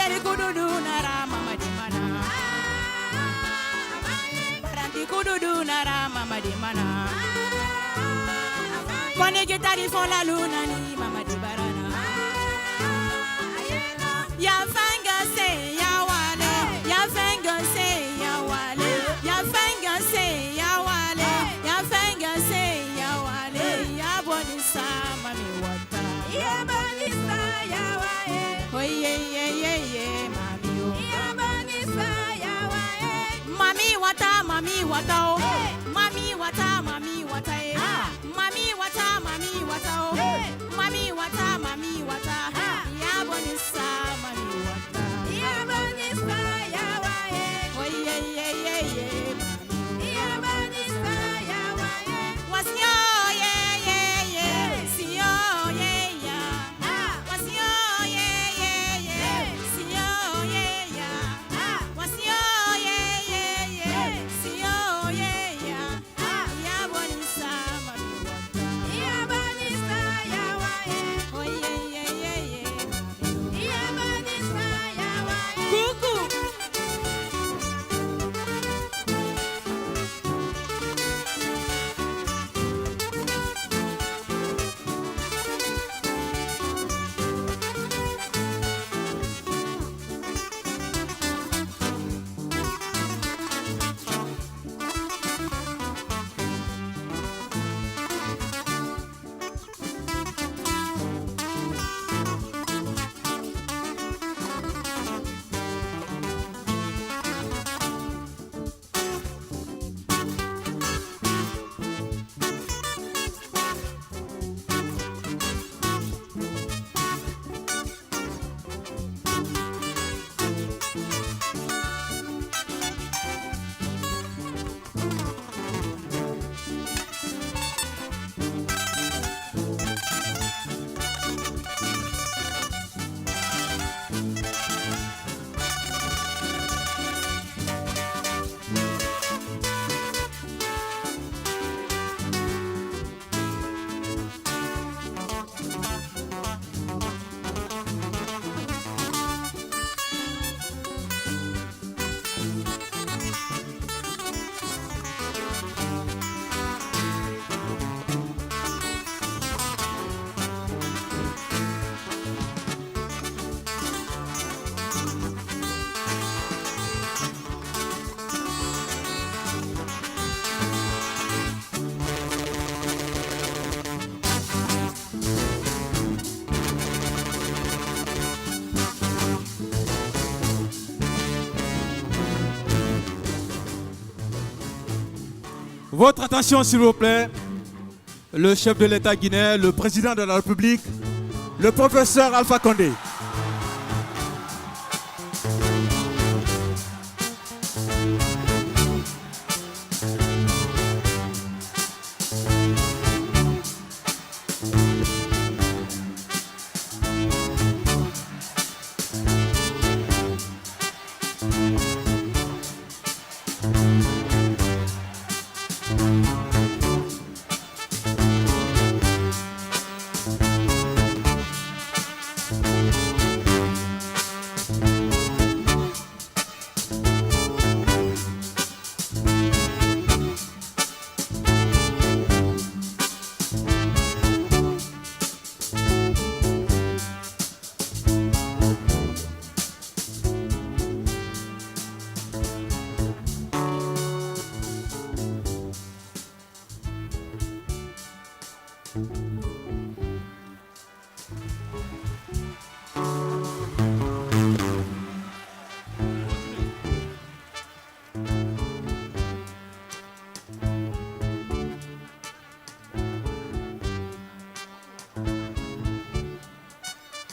Teri kududu nara mama di mana. Baranti kududu nara mama di mana. Kone gitari fon la luna ni mama di barana. Ya fanga se ya wale, ya fanga se ya wale, ya fanga se ya wale, ya fanga se ya wale, ya bonisa mami wata. Ya bonisa ya wae. Oh yeah mami yo. Ya bonisa ya wae. Mami wata oh. Mami wata Mami wata oh. Mami wata ya bonisa mami wata. Ya bonisa ya wae. Oh yeah mami. Ya bonisa ya wae. Wasio yeah. Sio yeah. Wasio yeah. Sio yeah. Wasio yeah. Sio yeah. Ya bonisa mami wata. Ya bonisa ya wae. Oh yeah mami. Ya bonisa ya wae. Kuku. Votre attention s'il vous plaît, le chef de l'État guinéen, le président de la République, le professeur Alpha Condé.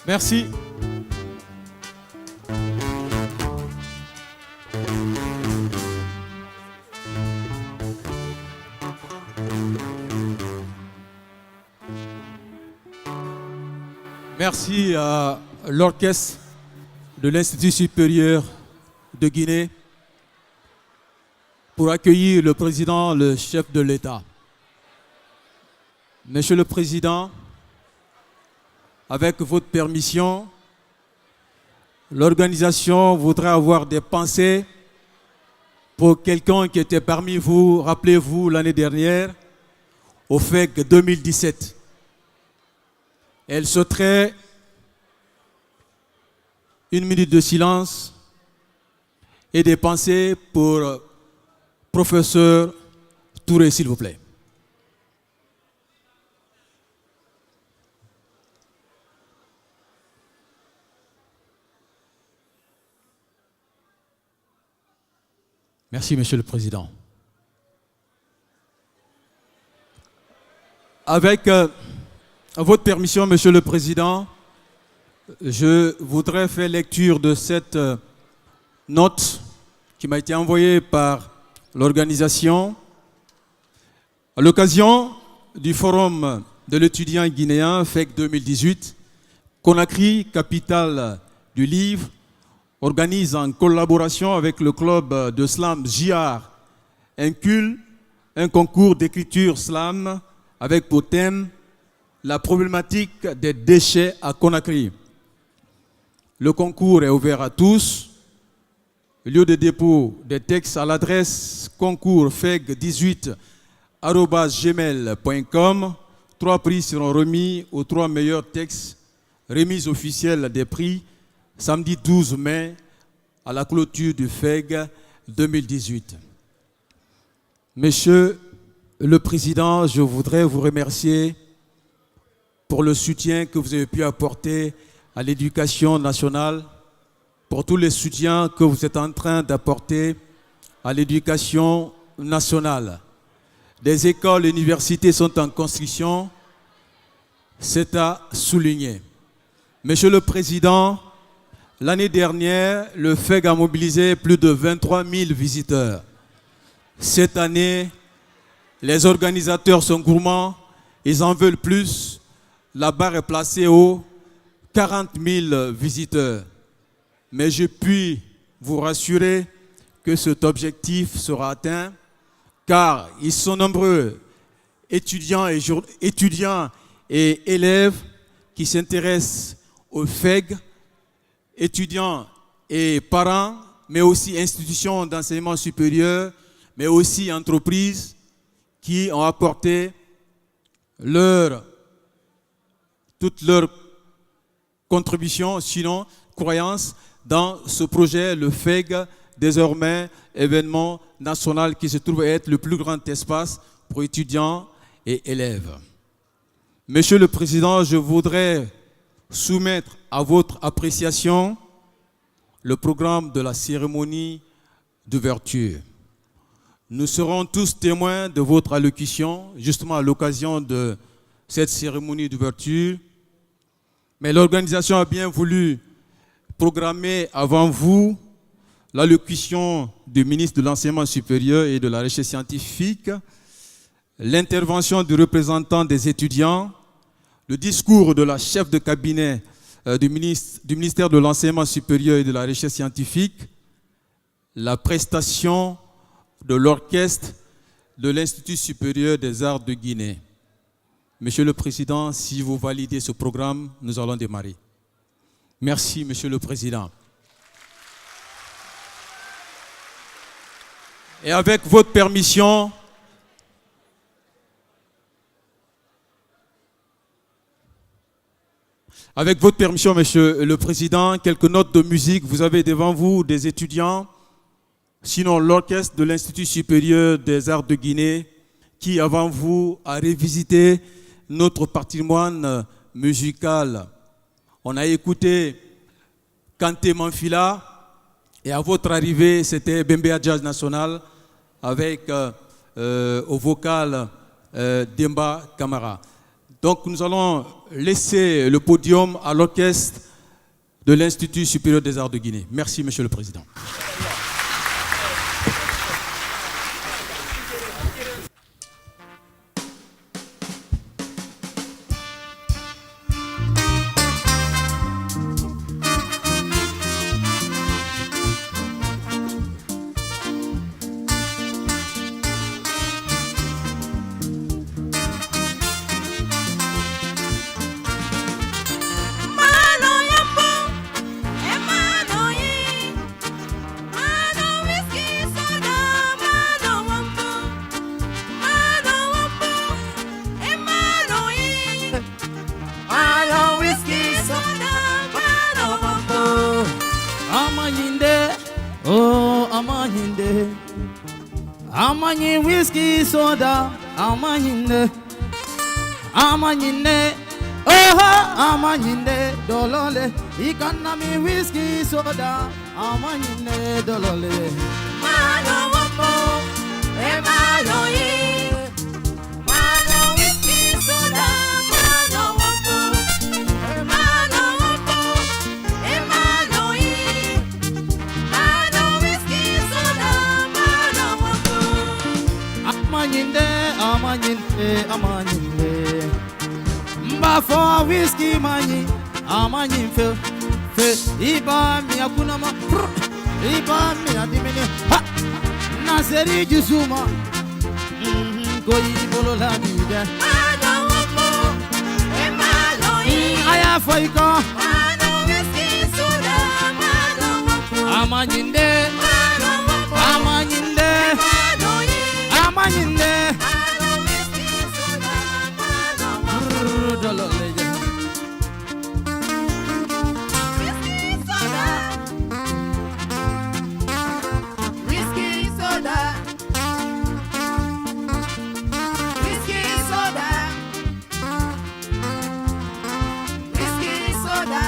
Merci. Merci à l'orchestre de l'Institut supérieur de Guinée pour accueillir le président, le chef de l'État. Monsieur le Président, avec votre permission, L'organisation voudrait avoir des pensées pour quelqu'un qui était parmi vous, rappelez-vous, l'année dernière, au FEG 2017. Elle souhaiterait une minute de silence et des pensées pour professeur Touré, s'il vous plaît. Merci, Monsieur le Président. Avec votre permission, Monsieur le Président, je voudrais faire lecture de cette note qui m'a été envoyée par l'organisation à l'occasion du forum de l'étudiant guinéen FEC 2018. Conakry, capitale du livre, organise en collaboration avec le club de slam JR un concours d'écriture slam avec pour thème la problématique des déchets à Conakry. Le concours est ouvert à tous. Lieu de dépôt des textes à l'adresse concours-feg18@gmail.com. 3 prix seront remis aux 3 meilleurs textes. Remise officielle des prix samedi 12 mai à la clôture du FEG 2018. Monsieur le Président, je voudrais vous remercier pour le soutien que vous avez pu apporter à l'éducation nationale, pour tous les soutiens que vous êtes en train d'apporter à l'éducation nationale. Des écoles et universités sont en construction, c'est à souligner. Monsieur le Président, l'année dernière, le FEG a mobilisé plus de 23 000 visiteurs. Cette année, les organisateurs sont gourmands, ils en veulent plus. La barre est placée aux 40 000 visiteurs. Mais je puis vous rassurer que cet objectif sera atteint, car ils sont nombreux, étudiants et élèves qui s'intéressent au FEG, étudiants et parents, mais aussi institutions d'enseignement supérieur, mais aussi entreprises qui ont apporté toute leur contribution, sinon croyance, dans ce projet, le FEG, désormais événement national qui se trouve être le plus grand espace pour étudiants et élèves. Monsieur le Président, je voudrais soumettre à votre appréciation le programme de la cérémonie d'ouverture. Nous serons tous témoins de votre allocution, justement à l'occasion de cette cérémonie d'ouverture. Mais l'organisation a bien voulu programmer avant vous l'allocution du ministre de l'Enseignement supérieur et de la Recherche scientifique, l'intervention du représentant des étudiants, le discours de la chef de cabinet du ministère de l'Enseignement supérieur et de la Recherche scientifique, la prestation de l'orchestre de l'Institut supérieur des arts de Guinée. Monsieur le Président, si vous validez ce programme, nous allons démarrer. Merci, Monsieur le Président. Et avec votre permission, Monsieur le Président, quelques notes de musique. Vous avez devant vous des étudiants, sinon l'orchestre de l'Institut supérieur des arts de Guinée, qui avant vous a révisité notre patrimoine musical. On a écouté Kanté Manfila et à votre arrivée, c'était Bembea Jazz National avec au vocal Demba Camara. Donc nous allons laisser le podium à l'orchestre de l'Institut supérieur des arts de Guinée. Merci, Monsieur le Président. Malo yambo, emalo Amanyinde, oh amanyinde, amanyi whiskey soda, amanyinde, amanyinde, oh amanyinde, dolole, ikanami whiskey soda, amanyinde, dolole. Mano wambo, mano yi, mano whiskey soda, mano wambo, mano yi, mano whiskey soda, mano wambo. Amanyinde, amanyinde, amanyinde, mba for whiskey mani, amanyinde, fe, iba mi akuna ma, iba mi adimini, ha. Naseri Jusuma, Goyi Bolo la vida. Mano wambo, mano yi, Aya Faika, mano whiskey soda, mano wambo, Amanyinde, mano wambo, Amanyinde, mano yi, Amanyinde. mano whiskey soda, mano wambo. Whiskey soda, whiskey soda, whiskey soda, whiskey soda.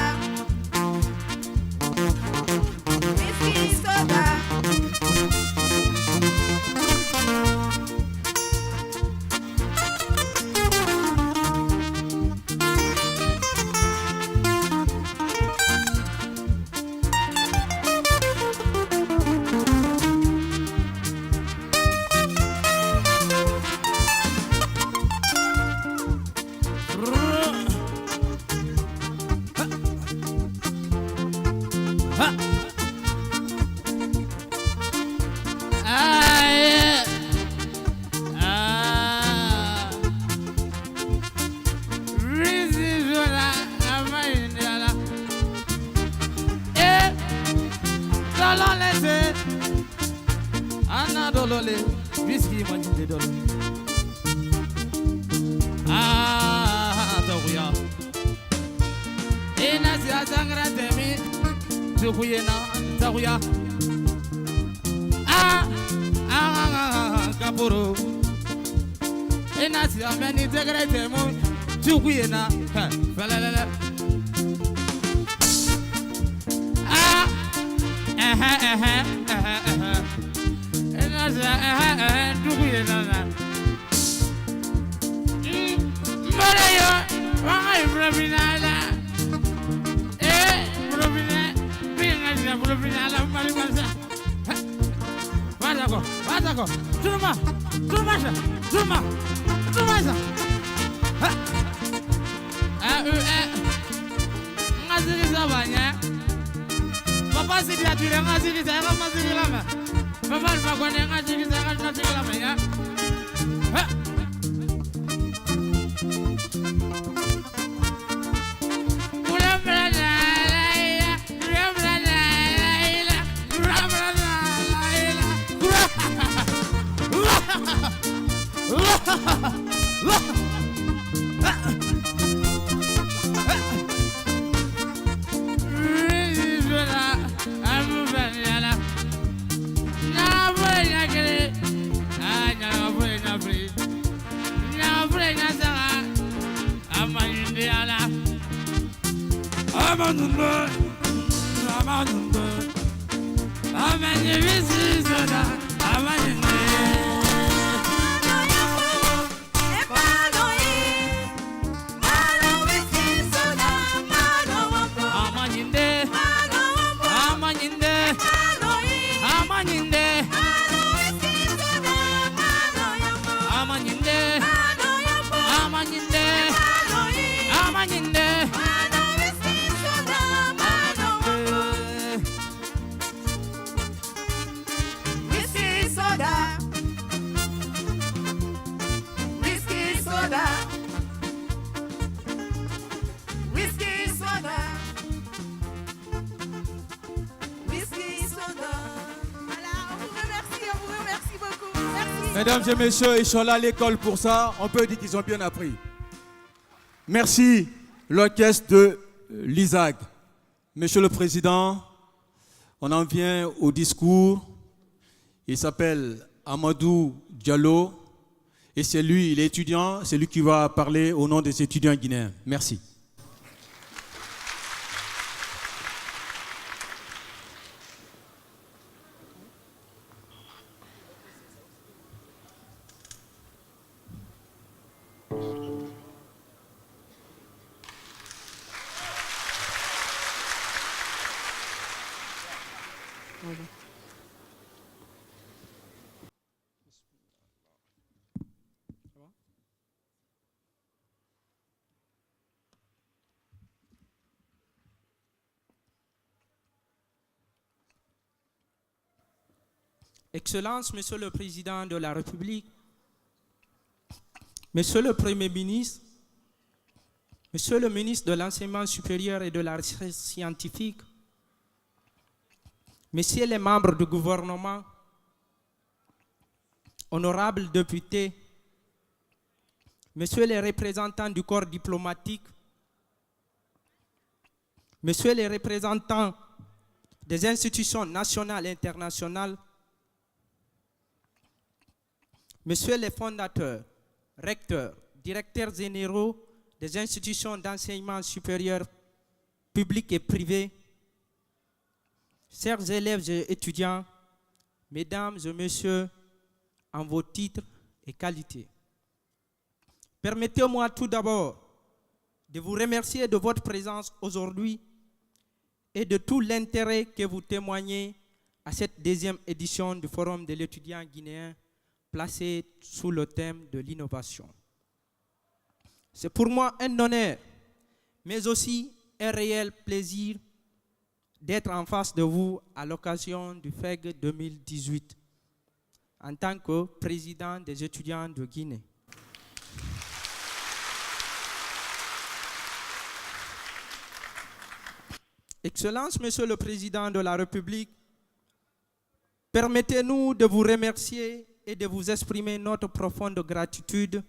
Whiskey Amanyinde dolole. Takuya. Ina si asangra temi, tukuyena takuya. Kapuro. Ina si ameni tegre temu, tukuyena. Falala. Papa sidi atire ngazili saya ngamazili lama. Papa bakwane ngazili saya ngazili lama ya. Mesdames et messieurs, ils sont là à l'école pour ça. On peut dire qu'ils ont bien appris. Merci, l'orchestre de l'ISAG. Monsieur le Président, On en vient au discours. Il s'appelle Amadou Diallo. Et c'est lui, il est étudiant, c'est lui qui va parler au nom des étudiants guinéens. Merci. Excellences, Monsieur le Président de la République, Monsieur le Premier ministre, Monsieur le ministre de l'Enseignement supérieur et de la Recherche scientifique, Messieurs les membres du gouvernement, honorables députés, Messieurs les représentants du corps diplomatique, Messieurs les représentants des institutions nationales et internationales, Messieurs les fondateurs, recteurs, directeurs généraux des institutions d'enseignement supérieur publics et privés, chers élèves et étudiants, mesdames et messieurs, en vos titres et qualités. Permettez-moi tout d'abord de vous remercier de votre présence aujourd'hui et de tout l'intérêt que vous témoignez à cette deuxième édition du Forum de l'étudiant guinéen placé sous le thème de l'innovation. C'est pour moi un honneur, mais aussi un réel plaisir d'être en face de vous à l'occasion du FEG 2018 en tant que président des étudiants de Guinée. Excellence, Monsieur le Président de la République, permettez-nous de vous remercier et de vous exprimer notre profonde gratitude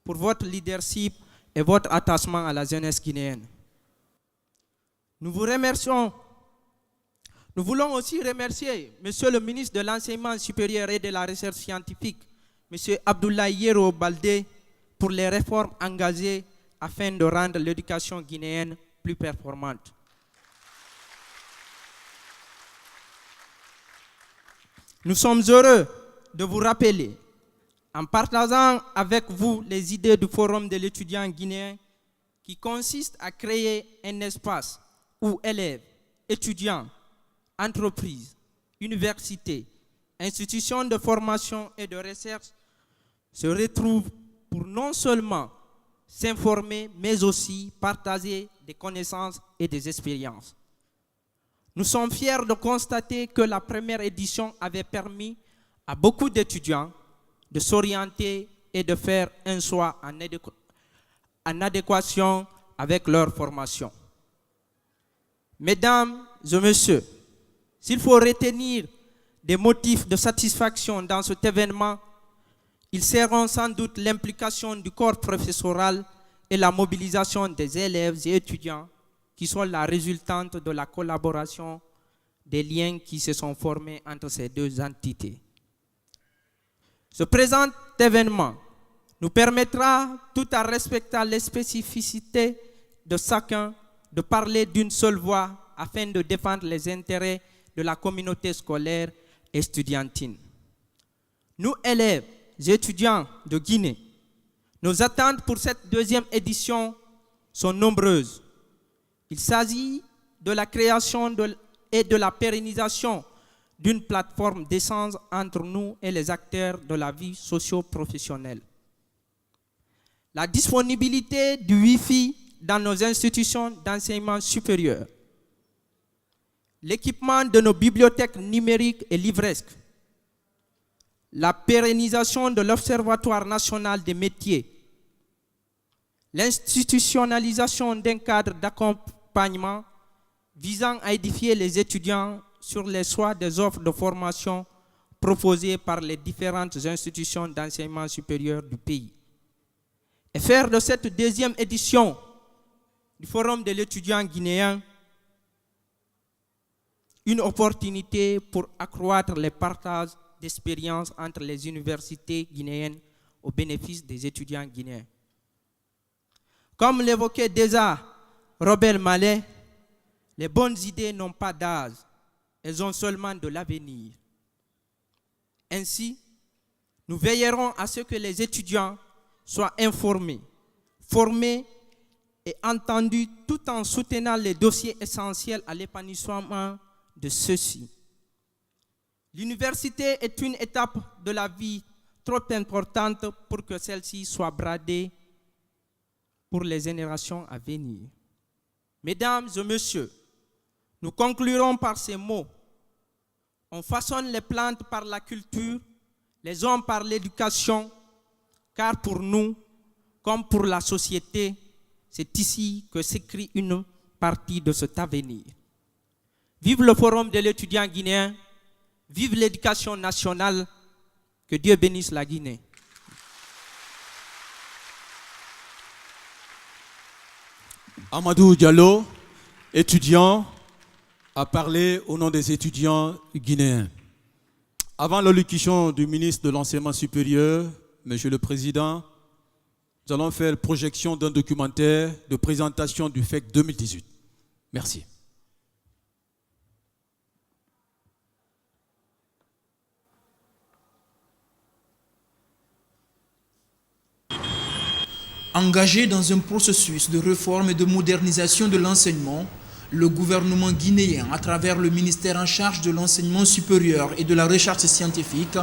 pour votre leadership et votre attachement à la jeunesse guinéenne. Nous vous remercions. Nous voulons aussi remercier Monsieur le ministre de l'Enseignement supérieur et de la Recherche scientifique, Monsieur Abdoulaye Yero Baldé, pour les réformes engagées afin de rendre l'éducation guinéenne plus performante. Nous sommes heureux de vous rappeler, en partageant avec vous les idées du Forum de l'étudiant guinéen, qui consiste à créer un espace où élèves, étudiants, entreprises, universités, institutions de formation et de recherche se retrouvent pour non seulement s'informer, mais aussi partager des connaissances et des expériences. Nous sommes fiers de constater que la première édition avait permis à beaucoup d'étudiants de s'orienter et de faire un choix en adéquation avec leur formation. Mesdames et messieurs, s'il faut retenir des motifs de satisfaction dans cet événement, ils seront sans doute l'implication du corps professoral et la mobilisation des élèves et étudiants qui sont la résultante de la collaboration des liens qui se sont formés entre ces deux entités. Ce présent événement nous permettra, tout en respectant les spécificités de chacun, de parler d'une seule voix afin de défendre les intérêts de la communauté scolaire et estudiantine. Nous, élèves et étudiants de Guinée, nos attentes pour cette deuxième édition sont nombreuses. Il s'agit de la création et de la pérennisation d'une plateforme d'échange entre nous et les acteurs de la vie socio-professionnelle. La disponibilité du Wi-Fi dans nos institutions d'enseignement supérieur, l'équipement de nos bibliothèques numériques et livresques, la pérennisation de l'Observatoire national des métiers, l'institutionnalisation d'un cadre d'accompagnement visant à édifier les étudiants sur les choix des offres de formation proposées par les différentes institutions d'enseignement supérieur du pays. Et faire de cette deuxième édition du Forum de l'étudiant guinéen une opportunité pour accroître les partages d'expériences entre les universités guinéennes au bénéfice des étudiants guinéens. Comme l'évoquait déjà Robert Mallet, les bonnes idées n'ont pas d'âge, elles ont seulement de l'avenir. Ainsi, nous veillerons à ce que les étudiants soient informés, formés et entendus tout en soutenant les dossiers essentiels à l'épanouissement de ceux-ci. L'université est une étape de la vie trop importante pour que celle-ci soit bradée pour les générations à venir. Mesdames et messieurs, nous conclurons par ces mots. On façonne les plantes par la culture, les hommes par l'éducation, car pour nous, comme pour la société, c'est ici que s'écrit une partie de cet avenir. Vive le Forum de l'étudiant guinéen, vive l'éducation nationale, que Dieu bénisse la Guinée. Amadou Diallo, étudiant, a parlé au nom des étudiants guinéens. Avant l'allocution du ministre de l'Enseignement supérieur, Monsieur le Président, nous allons faire projection d'un documentaire de présentation du FEC 2018. Merci. Engagé dans un processus de réforme et de modernisation de l'enseignement, le gouvernement guinéen, à travers le ministère en charge de l'enseignement supérieur et de la recherche scientifique,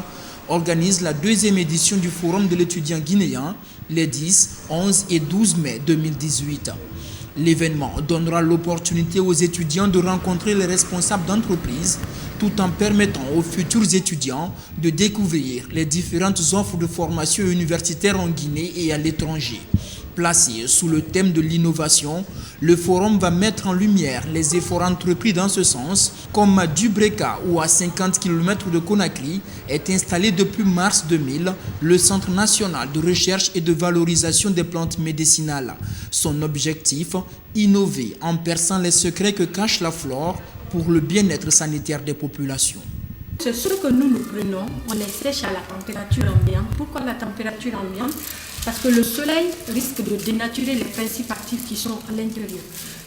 organise la deuxième édition du Forum de l'étudiant guinéen les 10, 11 et 12 mai 2018. L'événement donnera l'opportunité aux étudiants de rencontrer les responsables d'entreprises tout en permettant aux futurs étudiants de découvrir les différentes offres de formation universitaire en Guinée et à l'étranger. Placé sous le thème de l'innovation, le forum va mettre en lumière les efforts entrepris dans ce sens, comme à Dubreka ou à 50 km de Conakry est installé depuis mars 2000 le Centre national de recherche et de valorisation des plantes médicinales. Son objectif, innover en perçant les secrets que cache la flore pour le bien-être sanitaire des populations. C'est sûr que nous prenons, on les sèche à la température ambiante. Pourquoi la température ambiante? Parce que le soleil risque de dénaturer les principes actifs qui sont à l'intérieur.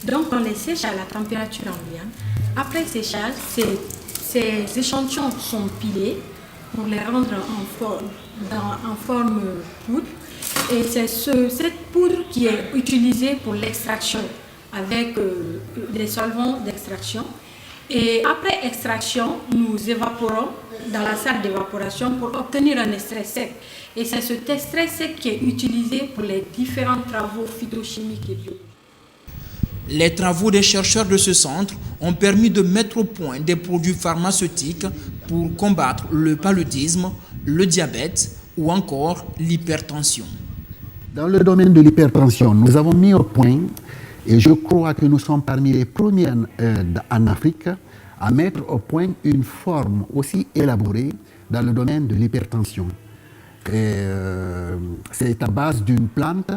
Donc on les sèche à la température ambiante. Après séchage, ces échantillons sont pilés pour les rendre en forme poudre. Et c'est cette poudre qui est utilisée pour l'extraction avec des solvants d'extraction. Et après extraction, nous évaporons dans la salle d'évaporation pour obtenir un extrait sec. Et c'est cet extrait sec qui est utilisé pour les différents travaux phytochimiques et biologiques. Les travaux des chercheurs de ce centre ont permis de mettre au point des produits pharmaceutiques pour combattre le paludisme, le diabète ou encore l'hypertension. Dans le domaine de l'hypertension, nous avons mis au point, et je crois que nous sommes parmi les premiers en Afrique, à mettre au point une forme aussi élaborée dans le domaine de l'hypertension. C'est à base d'une plante,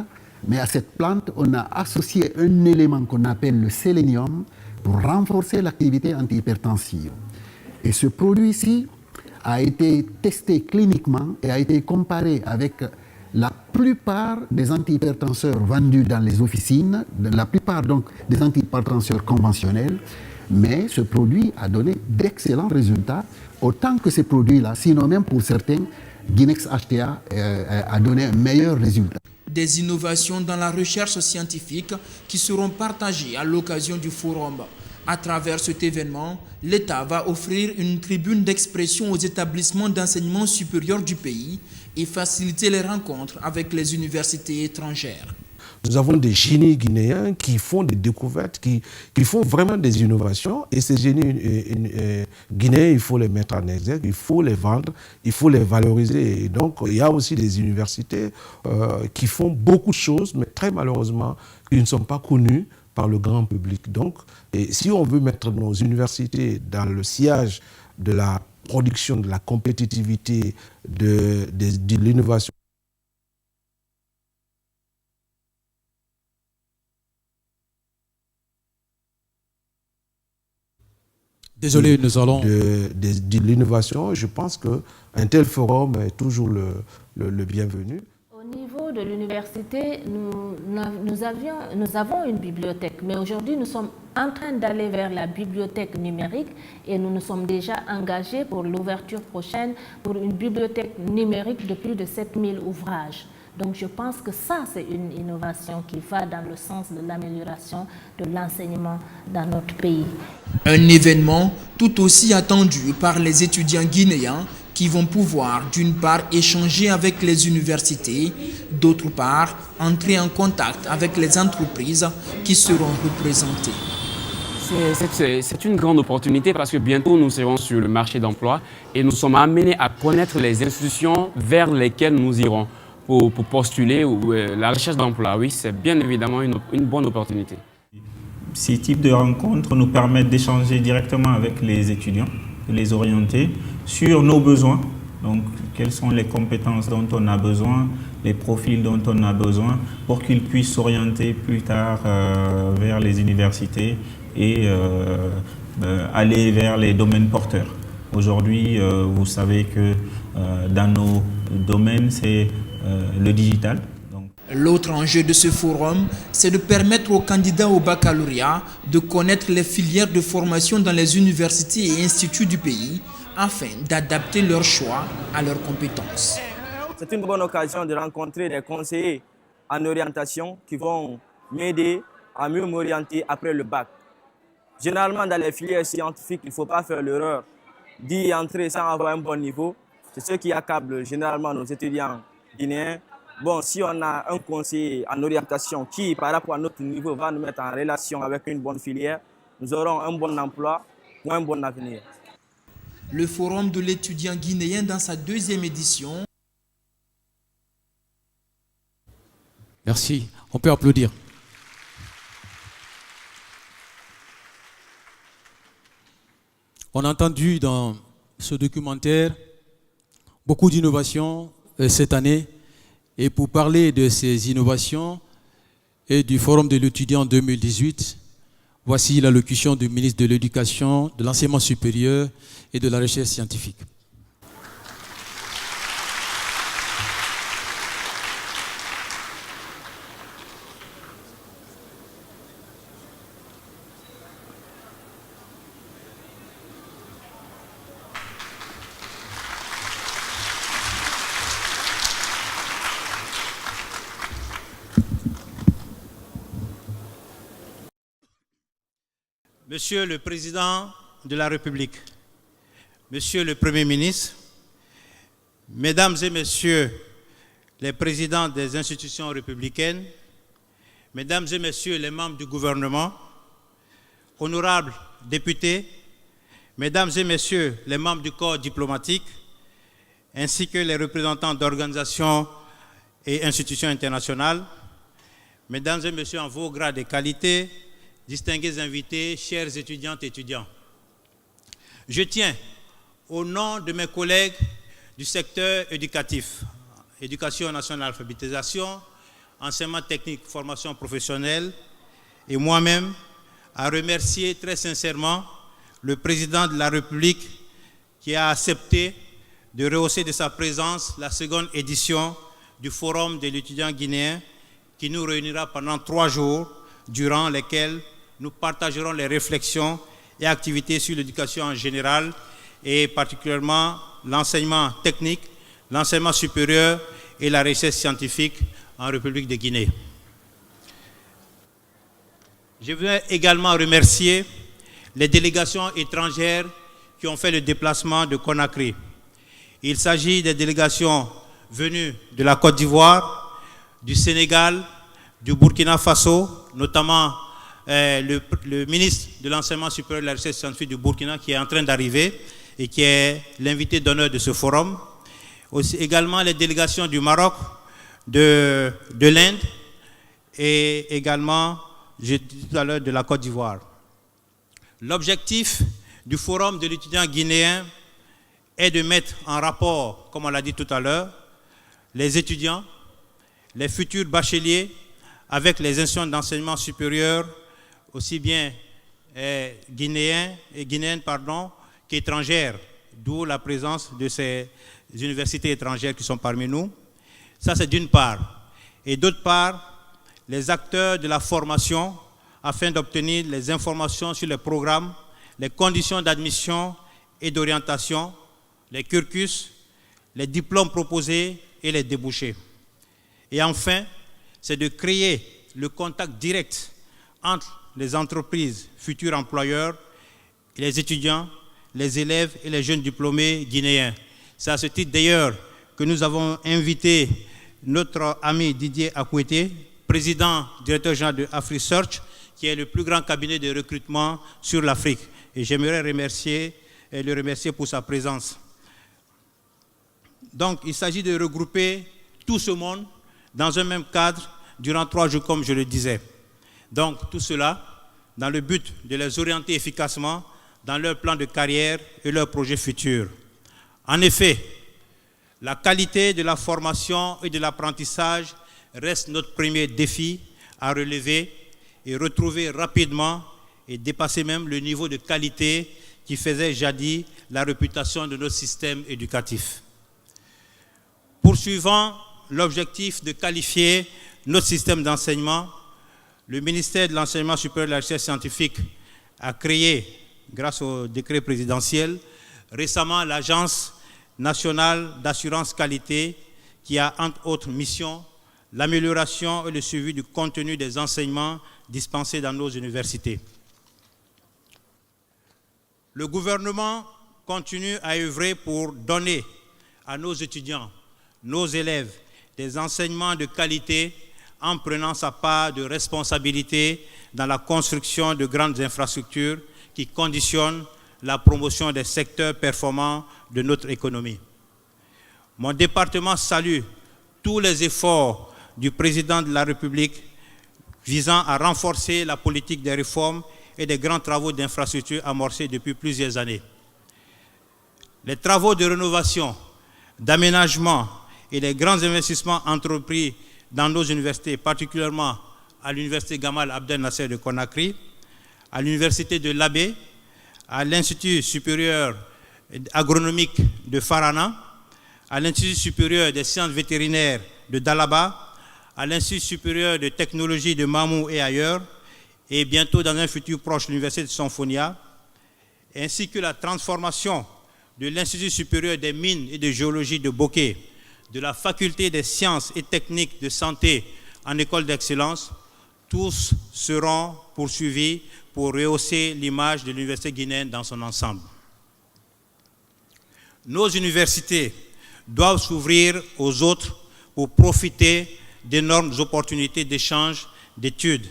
mais à cette plante, on a associé un élément qu'on appelle le sélénium pour renforcer l'activité antihypertensive. Et ce produit-ci a été testé cliniquement et a été comparé avec la plupart des antihypertenseurs vendus dans les officines, la plupart donc des antihypertenseurs conventionnels, mais ce produit a donné d'excellents résultats, autant que ces produits-là, sinon même pour certains, Guinex HTA a donné un meilleur résultat. Des innovations dans la recherche scientifique qui seront partagées à l'occasion du forum. À travers cet événement, l'État va offrir une tribune d'expression aux établissements d'enseignement supérieur du pays et faciliter les rencontres avec les universités étrangères. Nous avons des génies guinéens qui font des découvertes, qui font vraiment des innovations. Et ces génies guinéens, il faut les mettre en exergue, il faut les vendre, il faut les valoriser. Et donc, il y a aussi des universités qui font beaucoup de choses, mais très malheureusement, qui ne sont pas connues par le grand public. Donc, et si on veut mettre nos universités dans le sillage de la production, de la compétitivité, de l'innovation, Désolé, nous allons... de l'innovation, je pense qu'un tel forum est toujours le bienvenu. Au niveau de l'université, nous avons une bibliothèque, mais aujourd'hui nous sommes en train d'aller vers la bibliothèque numérique et nous nous sommes déjà engagés pour l'ouverture prochaine pour une bibliothèque numérique de plus de 7000 ouvrages. Donc je pense que ça, c'est une innovation qui va dans le sens de l'amélioration de l'enseignement dans notre pays. Un événement tout aussi attendu par les étudiants guinéens qui vont pouvoir d'une part échanger avec les universités, d'autre part entrer en contact avec les entreprises qui seront représentées. C'est une grande opportunité parce que bientôt nous serons sur le marché d'emploi et nous sommes amenés à connaître les institutions vers lesquelles nous irons pour postuler la recherche d'emploi. Oui, c'est bien évidemment une bonne opportunité. Ces types de rencontres nous permettent d'échanger directement avec les étudiants, de les orienter sur nos besoins. Donc, quelles sont les compétences dont on a besoin, les profils dont on a besoin pour qu'ils puissent s'orienter plus tard vers les universités et aller vers les domaines porteurs. Aujourd'hui, vous savez que dans nos domaines, c'est le digital. L'autre enjeu de ce forum, c'est de permettre aux candidats au baccalauréat de connaître les filières de formation dans les universités et instituts du pays afin d'adapter leurs choix à leurs compétences. C'est une bonne occasion de rencontrer des conseillers en orientation qui vont m'aider à mieux m'orienter après le bac. Généralement, dans les filières scientifiques, il ne faut pas faire l'erreur d'y entrer sans avoir un bon niveau. C'est ce qui accable généralement nos étudiants guinéens. Bon, si on a un conseiller en orientation qui, par rapport à notre niveau, va nous mettre en relation avec une bonne filière, nous aurons un bon emploi ou un bon avenir. Le forum de l'étudiant guinéen dans sa 2e édition. Merci. On peut applaudir. On a entendu dans ce documentaire beaucoup d'innovations cette année. Et pour parler de ces innovations et du Forum de l'étudiant 2018, voici l'allocution du ministre de l'Éducation, de l'Enseignement supérieur et de la Recherche scientifique. Monsieur le Président de la République, Monsieur le Premier ministre, Mesdames et Messieurs les présidents des institutions républicaines, Mesdames et Messieurs les membres du gouvernement, honorables députés, Mesdames et Messieurs les membres du corps diplomatique, ainsi que les représentants d'organisations et institutions internationales, Mesdames et Messieurs en vos grades et qualités, distingués invités, chers étudiantes et étudiants. Je tiens, au nom de mes collègues du secteur éducatif, éducation nationale, alphabétisation, enseignement technique, formation professionnelle, et moi-même, à remercier très sincèrement le président de la République qui a accepté de rehausser de sa présence la 2e édition du Forum de l'étudiant guinéen qui nous réunira pendant 3 jours, durant lesquels nous partagerons les réflexions et activités sur l'éducation en général et particulièrement l'enseignement technique, l'enseignement supérieur et la recherche scientifique en République de Guinée. Je veux également remercier les délégations étrangères qui ont fait le déplacement de Conakry. Il s'agit des délégations venues de la Côte d'Ivoire, du Sénégal, du Burkina Faso, notamment le ministre de l'Enseignement supérieur et de la Recherche scientifique du Burkina qui est en train d'arriver et qui est l'invité d'honneur de ce forum. Aussi, également les délégations du Maroc, de l'Inde et également, j'ai dit tout à l'heure, de la Côte d'Ivoire. L'objectif du Forum de l'étudiant guinéen est de mettre en rapport, comme on l'a dit tout à l'heure, les étudiants, les futurs bacheliers, avec les institutions d'enseignement supérieur, aussi bien guinéennes qu'étrangères, d'où la présence de ces universités étrangères qui sont parmi nous. Ça, c'est d'une part. Et d'autre part, les acteurs de la formation, afin d'obtenir les informations sur les programmes, les conditions d'admission et d'orientation, les cursus, les diplômes proposés et les débouchés. Et enfin, c'est de créer le contact direct entre les entreprises, futurs employeurs, les étudiants, les élèves et les jeunes diplômés guinéens. C'est à ce titre d'ailleurs que nous avons invité notre ami Didier Akouete, président, directeur général de AfriSearch, qui est le plus grand cabinet de recrutement sur l'Afrique. Et j'aimerais le remercier pour sa présence. Donc, il s'agit de regrouper tout ce monde dans un même cadre durant 3 jours, comme je le disais. Donc, tout cela dans le but de les orienter efficacement dans leur plan de carrière et leurs projets futurs. En effet, la qualité de la formation et de l'apprentissage reste notre premier défi à relever et retrouver rapidement et dépasser même le niveau de qualité qui faisait jadis la réputation de notre système éducatif. Poursuivant l'objectif de qualifier notre système d'enseignement, le ministère de l'Enseignement supérieur et de la Recherche scientifique a créé, grâce au décret présidentiel, récemment l'Agence nationale d'assurance qualité qui a, entre autres missions, l'amélioration et le suivi du contenu des enseignements dispensés dans nos universités. Le gouvernement continue à œuvrer pour donner à nos étudiants, nos élèves, des enseignements de qualité en prenant sa part de responsabilité dans la construction de grandes infrastructures qui conditionnent la promotion des secteurs performants de notre économie. Mon département salue tous les efforts du président de la République visant à renforcer la politique des réformes et des grands travaux d'infrastructures amorcés depuis plusieurs années. Les travaux de rénovation, d'aménagement et les grands investissements entrepris dans nos universités, particulièrement à l'université Gamal Abdel Nasser de Conakry, à l'université de Labé, à l'Institut supérieur agronomique de Farana, à l'Institut supérieur des sciences vétérinaires de Dalaba, à l'Institut supérieur de technologie de Mamou et ailleurs, et bientôt dans un futur proche l'université de Sonfonia, ainsi que la transformation de l'Institut supérieur des mines et de géologie de Bokeh, de la faculté des sciences et techniques de santé en école d'excellence, tous seront poursuivis pour rehausser l'image de l'université guinéenne dans son ensemble. Nos universités doivent s'ouvrir aux autres pour profiter d'énormes opportunités d'échange, d'études.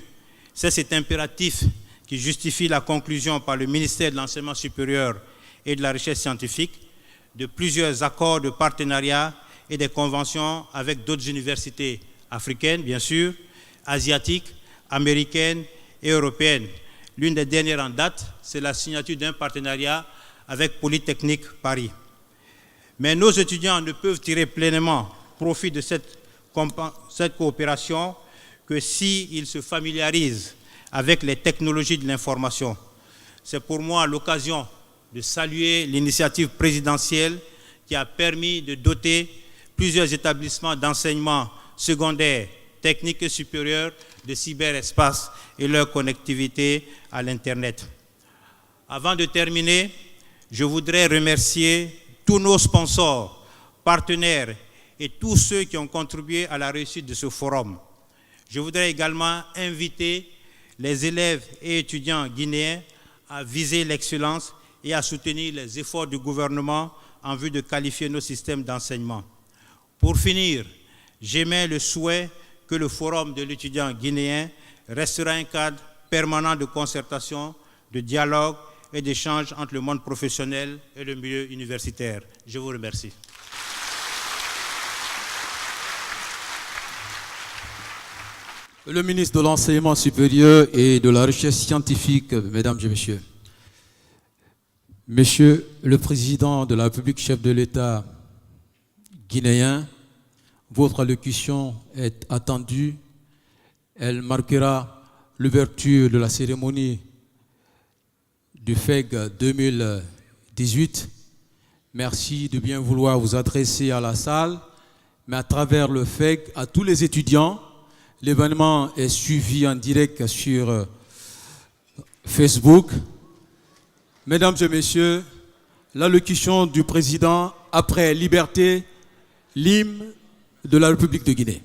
C'est cet impératif qui justifie la conclusion par le ministère de l'Enseignement supérieur et de la Recherche scientifique de plusieurs accords de partenariat et des conventions avec d'autres universités africaines, bien sûr, asiatiques, américaines et européennes. L'une des dernières en date, c'est la signature d'un partenariat avec Polytechnique Paris. Mais nos étudiants ne peuvent tirer pleinement profit de cette coopération que s'ils se familiarisent avec les technologies de l'information. C'est pour moi l'occasion de saluer l'initiative présidentielle qui a permis de doter plusieurs établissements d'enseignement secondaire, technique et supérieur de cyberespace et leur connectivité à l'Internet. Avant de terminer, je voudrais remercier tous nos sponsors, partenaires et tous ceux qui ont contribué à la réussite de ce forum. Je voudrais également inviter les élèves et étudiants guinéens à viser l'excellence et à soutenir les efforts du gouvernement en vue de qualifier nos systèmes d'enseignement. Pour finir, j'émets le souhait que le Forum de l'étudiant guinéen restera un cadre permanent de concertation, de dialogue et d'échange entre le monde professionnel et le milieu universitaire. Je vous remercie. Le ministre de l'Enseignement supérieur et de la Recherche scientifique, mesdames et messieurs. Monsieur le Président de la République, chef de l'État guinéen, votre allocution est attendue. Elle marquera l'ouverture de la cérémonie du FEG 2018. Merci de bien vouloir vous adresser à la salle, mais à travers le FEG, à tous les étudiants. L'événement est suivi en direct sur Facebook. Mesdames et messieurs, l'allocution du président après liberté, l'hymne de la République de Guinée.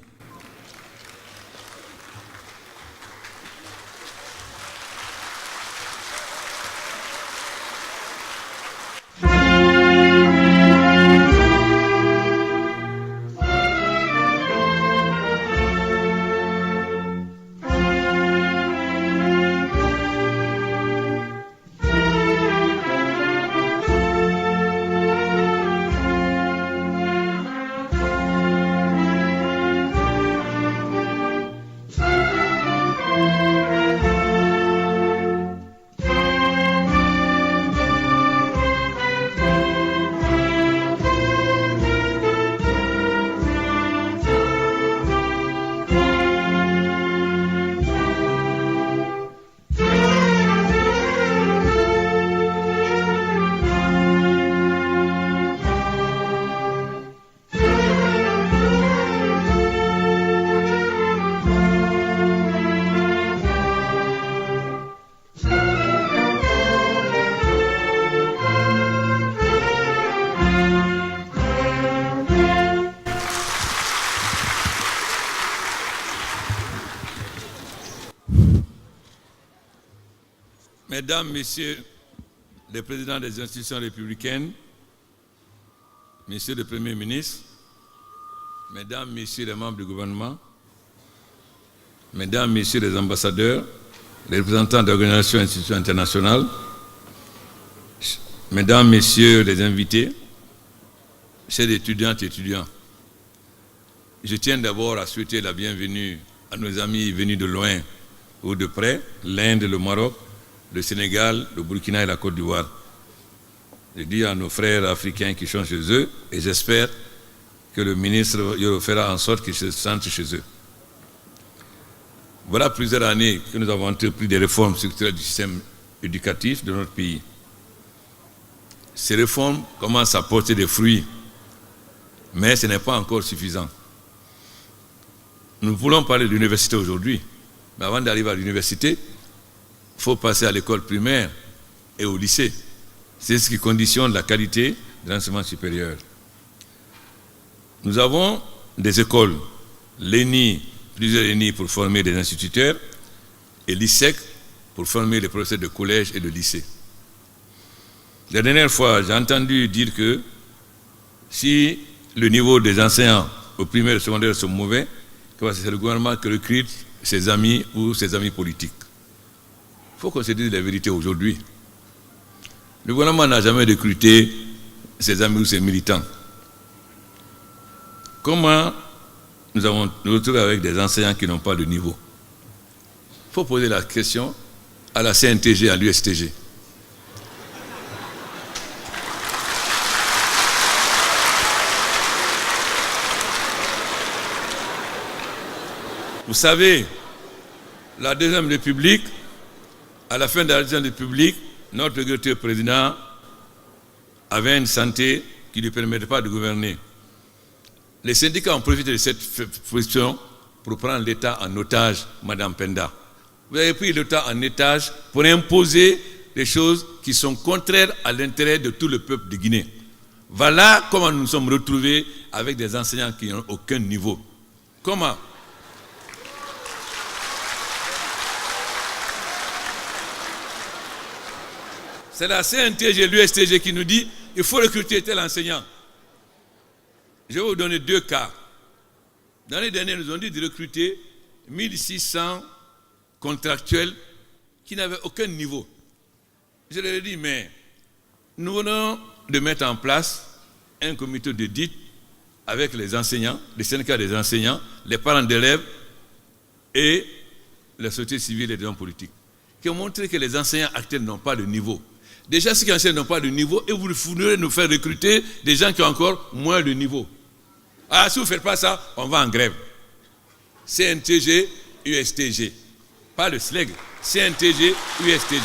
Mesdames, Messieurs les présidents des institutions républicaines, Monsieur le Premier ministre, Mesdames, Messieurs les membres du gouvernement, Mesdames, Messieurs les ambassadeurs, les représentants d'organisations et institutions internationales, Mesdames, Messieurs les invités, chers étudiantes et étudiants, je tiens d'abord à souhaiter la bienvenue à nos amis venus de loin ou de près, l'Inde, le Maroc, le Sénégal, le Burkina et la Côte d'Ivoire. Je dis à nos frères africains qui sont chez eux, et j'espère que le ministre Yoro fera en sorte qu'ils se sentent chez eux. Voilà plusieurs années que nous avons entrepris des réformes structurelles du système éducatif de notre pays. Ces réformes commencent à porter des fruits, mais ce n'est pas encore suffisant. Nous voulons parler de l'université aujourd'hui, mais avant d'arriver à l'université, il faut passer à l'école primaire et au lycée. C'est ce qui conditionne la qualité de l'enseignement supérieur. Nous avons des écoles, l'ENI, plusieurs ENI pour former des instituteurs, et l'ISEC pour former les professeurs de collège et de lycée. La dernière fois, j'ai entendu dire que si le niveau des enseignants au primaire et au secondaire sont mauvais, c'est le gouvernement qui recrute ses amis ou ses amis politiques. Il faut qu'on se dise la vérité aujourd'hui. Le gouvernement n'a jamais recruté ses amis ou ses militants. Comment nous avons nous retrouvé avec des enseignants qui n'ont pas de niveau? Il faut poser la question à la CNTG, à l'USTG. Vous savez, la Deuxième République, à la fin de la Deuxième République, notre regretté président avait une santé qui ne lui permettait pas de gouverner. Les syndicats ont profité de cette position pour prendre l'État en otage, Madame Penda. Vous avez pris l'État en otage pour imposer des choses qui sont contraires à l'intérêt de tout le peuple de Guinée. Voilà comment nous nous sommes retrouvés avec des enseignants qui n'ont aucun niveau. Comment? C'est la CNTG et l'USTG qui nous dit qu'il faut recruter tel enseignant. Je vais vous donner deux cas. L'année dernière, nous ont dit de recruter 1600 contractuels qui n'avaient aucun niveau. Je leur ai dit, mais nous venons de mettre en place un comité d'audit avec les enseignants, les syndicats des enseignants, les parents d'élèves et la société civile et les hommes politiques, qui ont montré que les enseignants actuels n'ont pas de niveau. Déjà, ceux qui enseignent n'ont pas de niveau et vous voulez nous faire recruter des gens qui ont encore moins de niveau. Ah, si vous ne faites pas ça, on va en grève. CNTG, USTG. Pas le SLEG, CNTG, USTG.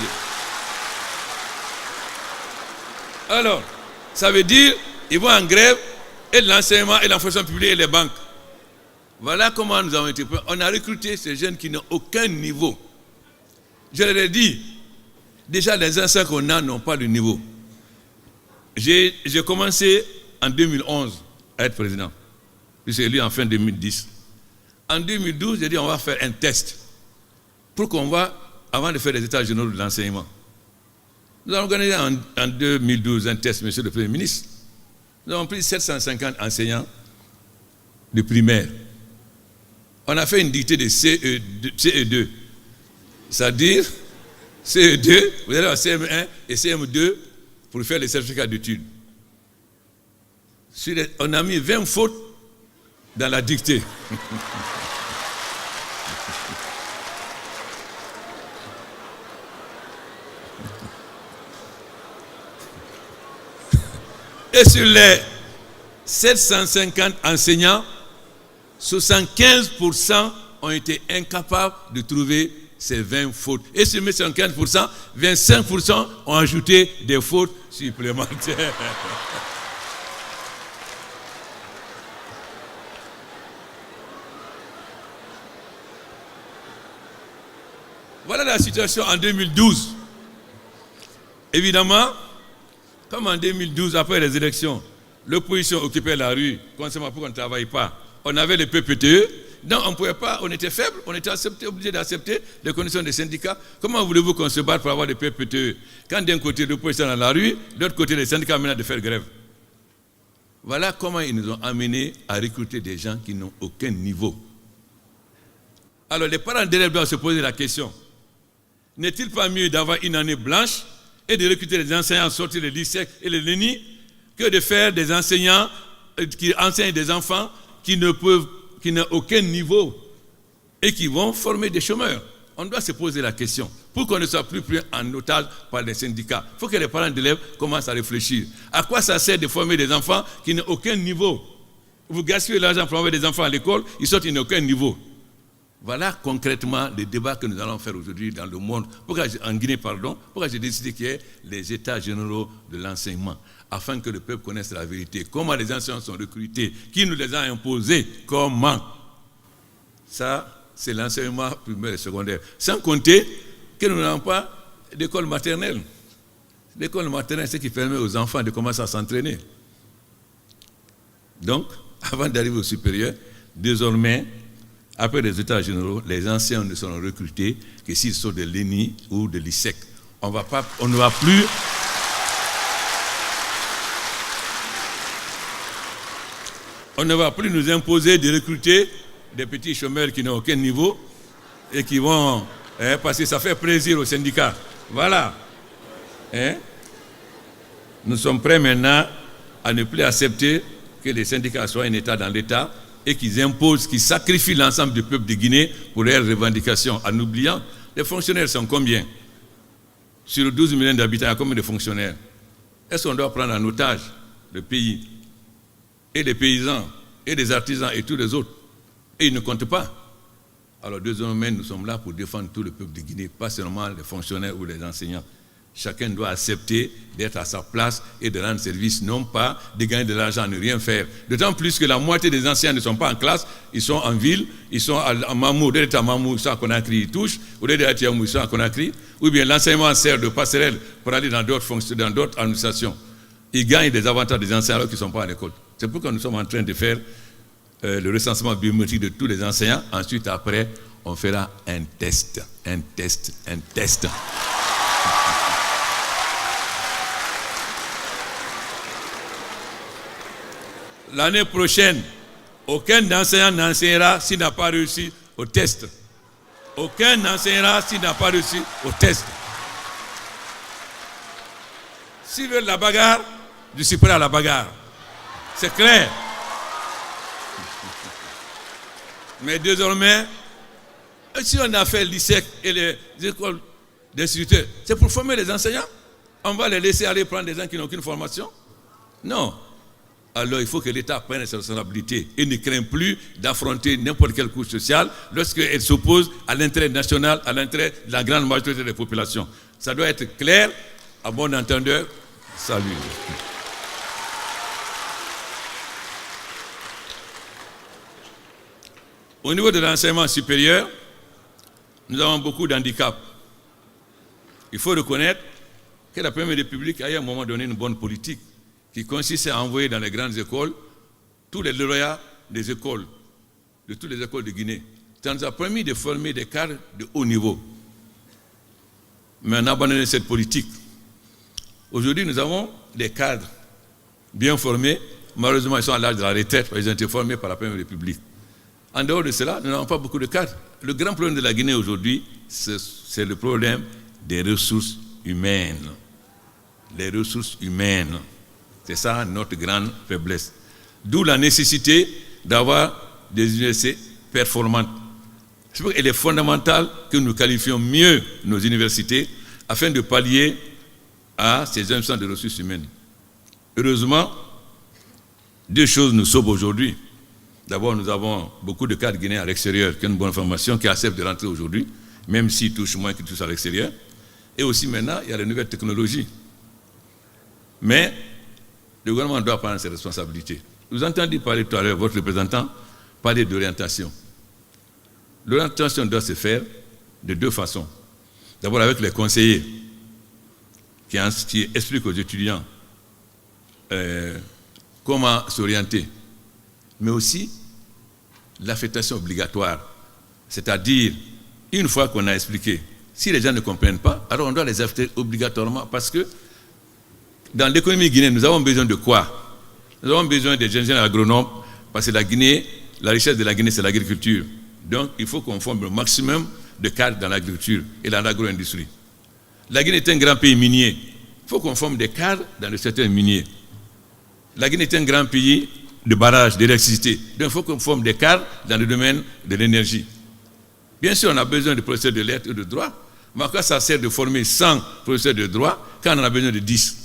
Alors, ça veut dire ils vont en grève et l'enseignement et l'enseignement public et les banques. Voilà comment nous avons été. On a recruté ces jeunes qui n'ont aucun niveau. Je leur ai dit, déjà les enseignants qu'on a n'ont pas de niveau. J'ai commencé en 2011 à être président. Puis j'ai élu en fin 2010. En 2012, j'ai dit on va faire un test pour qu'on voit, avant de faire les états généraux de l'enseignement. Nous avons organisé en 2012 un test, monsieur le Premier ministre. Nous avons pris 750 enseignants de primaire. On a fait une dictée de CE2. C'est-à-dire, CE2, vous allez à CM1 et CM2 pour faire les certificats d'études. On a mis 20 fautes dans la dictée. Et sur les 750 enseignants, 75% ont été incapables de trouver ces 20 fautes. Et sur les 75%, 25% ont ajouté des fautes supplémentaires. Voilà la situation en 2012. Évidemment, comme en 2012, après les élections, l'opposition occupait la rue, concernant pourquoi on ne travaille pas. On avait le PPTE, donc on ne pouvait pas, on était faible, on était obligé d'accepter les conditions des syndicats. Comment voulez-vous qu'on se batte pour avoir des PPTE quand d'un côté l'opposition est dans la rue, de l'autre côté les syndicats menacent de faire grève? Voilà comment ils nous ont amenés à recruter des gens qui n'ont aucun niveau. Alors les parents d'élèves doivent se poser la question, n'est-il pas mieux d'avoir une année blanche et de recruter des enseignants sortis des lycées et les LENI que de faire des enseignants qui enseignent des enfants qui n'ont aucun niveau et qui vont former des chômeurs? On doit se poser la question. Pour qu'on ne soit plus pris en otage par les syndicats, il faut que les parents d'élèves commencent à réfléchir. À quoi ça sert de former des enfants qui n'ont aucun niveau? Vous gaspillez l'argent pour former des enfants à l'école, ils sortent, ils n'ont aucun niveau. Voilà concrètement les débats que nous allons faire aujourd'hui dans le monde. En Guinée, pourquoi j'ai décidé qu'il y ait les états généraux de l'enseignement, afin que le peuple connaisse la vérité. Comment les enseignants sont recrutés, qui nous les a imposés, comment. Ça, c'est l'enseignement primaire et secondaire. Sans compter que nous n'avons pas d'école maternelle. L'école maternelle, c'est ce qui permet aux enfants de commencer à s'entraîner. Donc, avant d'arriver au supérieur, désormais, après les états généraux, les enseignants ne seront recrutés que s'ils sont de l'ENI ou de l'ISEC. On ne va plus nous imposer de recruter des petits chômeurs qui n'ont aucun niveau et qui vont, parce que ça fait plaisir aux syndicats. Voilà. Nous sommes prêts maintenant à ne plus accepter que les syndicats soient un État dans l'État et qu'ils imposent, qu'ils sacrifient l'ensemble du peuple de Guinée pour leurs revendications, en oubliant les fonctionnaires sont combien? Sur 12 millions d'habitants, il y a combien de fonctionnaires? Est-ce qu'on doit prendre en otage le pays et les paysans et les artisans et tous les autres? Et ils ne comptent pas. Alors deuxièmement, nous sommes là pour défendre tout le peuple de Guinée, pas seulement les fonctionnaires ou les enseignants. Chacun doit accepter d'être à sa place et de rendre service, non pas de gagner de l'argent, ne rien faire. D'autant plus que la moitié des enseignants ne sont pas en classe, ils sont en ville, ils sont à Mamou, d'être à Mamou, ils sont à Conakry, ils touchent, ou d'être à Tiamou, ils sont à Conakry, ou bien l'enseignement sert de passerelle pour aller dans d'autres fonctions, dans d'autres administrations. Ils gagnent des avantages des enseignants alors qu'ils ne sont pas à l'école. C'est pourquoi nous sommes en train de faire le recensement biométrique de tous les enseignants. Ensuite, après, on fera un test. L'année prochaine, aucun enseignant n'enseignera s'il n'a pas réussi au test. Aucun enseignera s'il n'a pas réussi au test. S'ils veulent la bagarre, je suis prêt à la bagarre. C'est clair. Mais désormais, si on a fait l'ISEC et les écoles d'instituteurs, c'est pour former les enseignants. On va les laisser aller prendre des gens qui n'ont aucune formation? Non. Alors il faut que l'État prenne ses responsabilités et ne craigne plus d'affronter n'importe quelle couche sociale lorsqu'elle s'oppose à l'intérêt national, à l'intérêt de la grande majorité des populations. Ça doit être clair, à bon entendeur, Salut. Au niveau de l'enseignement supérieur, nous avons beaucoup d'handicaps. Il faut reconnaître que la Première République a eu à un moment donné une bonne politique qui consiste à envoyer dans les grandes écoles tous les lauréats des écoles, de toutes les écoles de Guinée. Ça nous a permis de former des cadres de haut niveau. Mais on a abandonné cette politique. Aujourd'hui, nous avons des cadres bien formés. Malheureusement, ils sont à l'âge de la retraite, ils ont été formés par la Première République. En dehors de cela, nous n'avons pas beaucoup de cadres. Le grand problème de la Guinée aujourd'hui, c'est le problème des ressources humaines. Les ressources humaines. C'est ça notre grande faiblesse. D'où la nécessité d'avoir des universités performantes. Il est fondamental que nous qualifions mieux nos universités afin de pallier à ces instances de ressources humaines. Heureusement, deux choses nous sauvent aujourd'hui. D'abord, nous avons beaucoup de cadres guinéens à l'extérieur qui ont une bonne formation, qui acceptent de rentrer aujourd'hui, même s'ils touchent moins qu'ils touchent à l'extérieur. Et aussi maintenant, il y a les nouvelles technologies. Mais le gouvernement doit prendre ses responsabilités. Vous avez entendu parler tout à l'heure, votre représentant, parler d'orientation. L'orientation doit se faire de deux façons. D'abord avec les conseillers qui expliquent aux étudiants comment s'orienter, mais aussi l'affectation obligatoire. C'est-à-dire, une fois qu'on a expliqué, si les gens ne comprennent pas, alors on doit les affecter obligatoirement parce que dans l'économie guinéenne, nous avons besoin de quoi? Nous avons besoin des ingénieurs agronomes parce que la Guinée, la richesse de la Guinée, c'est l'agriculture. Donc, il faut qu'on forme le maximum de cadres dans l'agriculture et dans l'agro-industrie. La Guinée est un grand pays minier. Il faut qu'on forme des cadres dans le secteur minier. La Guinée est un grand pays de barrages, d'électricité. Donc, il faut qu'on forme des cadres dans le domaine de l'énergie. Bien sûr, on a besoin de professeurs de lettres et de droit, mais encore ça sert de former 100 professeurs de droit quand on a besoin de 10.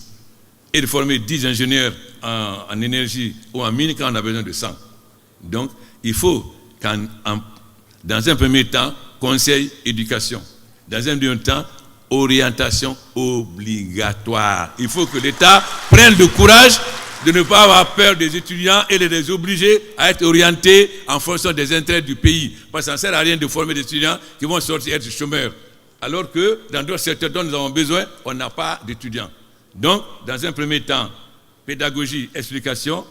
Et de former 10 ingénieurs en énergie ou en mine quand on a besoin de 100. Donc, il faut dans un premier temps, conseil, éducation. Dans un deuxième temps, orientation obligatoire. Il faut que l'État prenne le courage de ne pas avoir peur des étudiants et de les obliger à être orientés en fonction des intérêts du pays. Parce que ça ne sert à rien de former des étudiants qui vont sortir être chômeurs. Alors que dans d'autres secteurs dont nous avons besoin, on n'a pas d'étudiants. Donc, dans un premier temps, pédagogie, explication.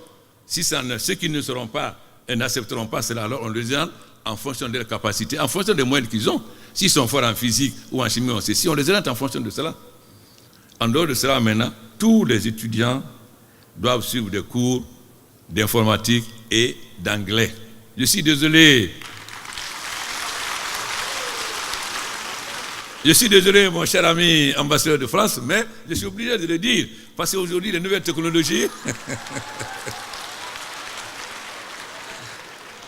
Si ceux qui ne seront pas et n'accepteront pas cela, alors on les oriente en fonction de leurs capacités, en fonction des moyens qu'ils ont. S'ils sont forts en physique ou en chimie, on sait. Si on les oriente en fonction de cela. En dehors de cela, maintenant, tous les étudiants doivent suivre des cours d'informatique et d'anglais. Je suis désolé. Je suis désolé, mon cher ami ambassadeur de France, mais je suis obligé de le dire. Parce qu'aujourd'hui, les nouvelles technologies...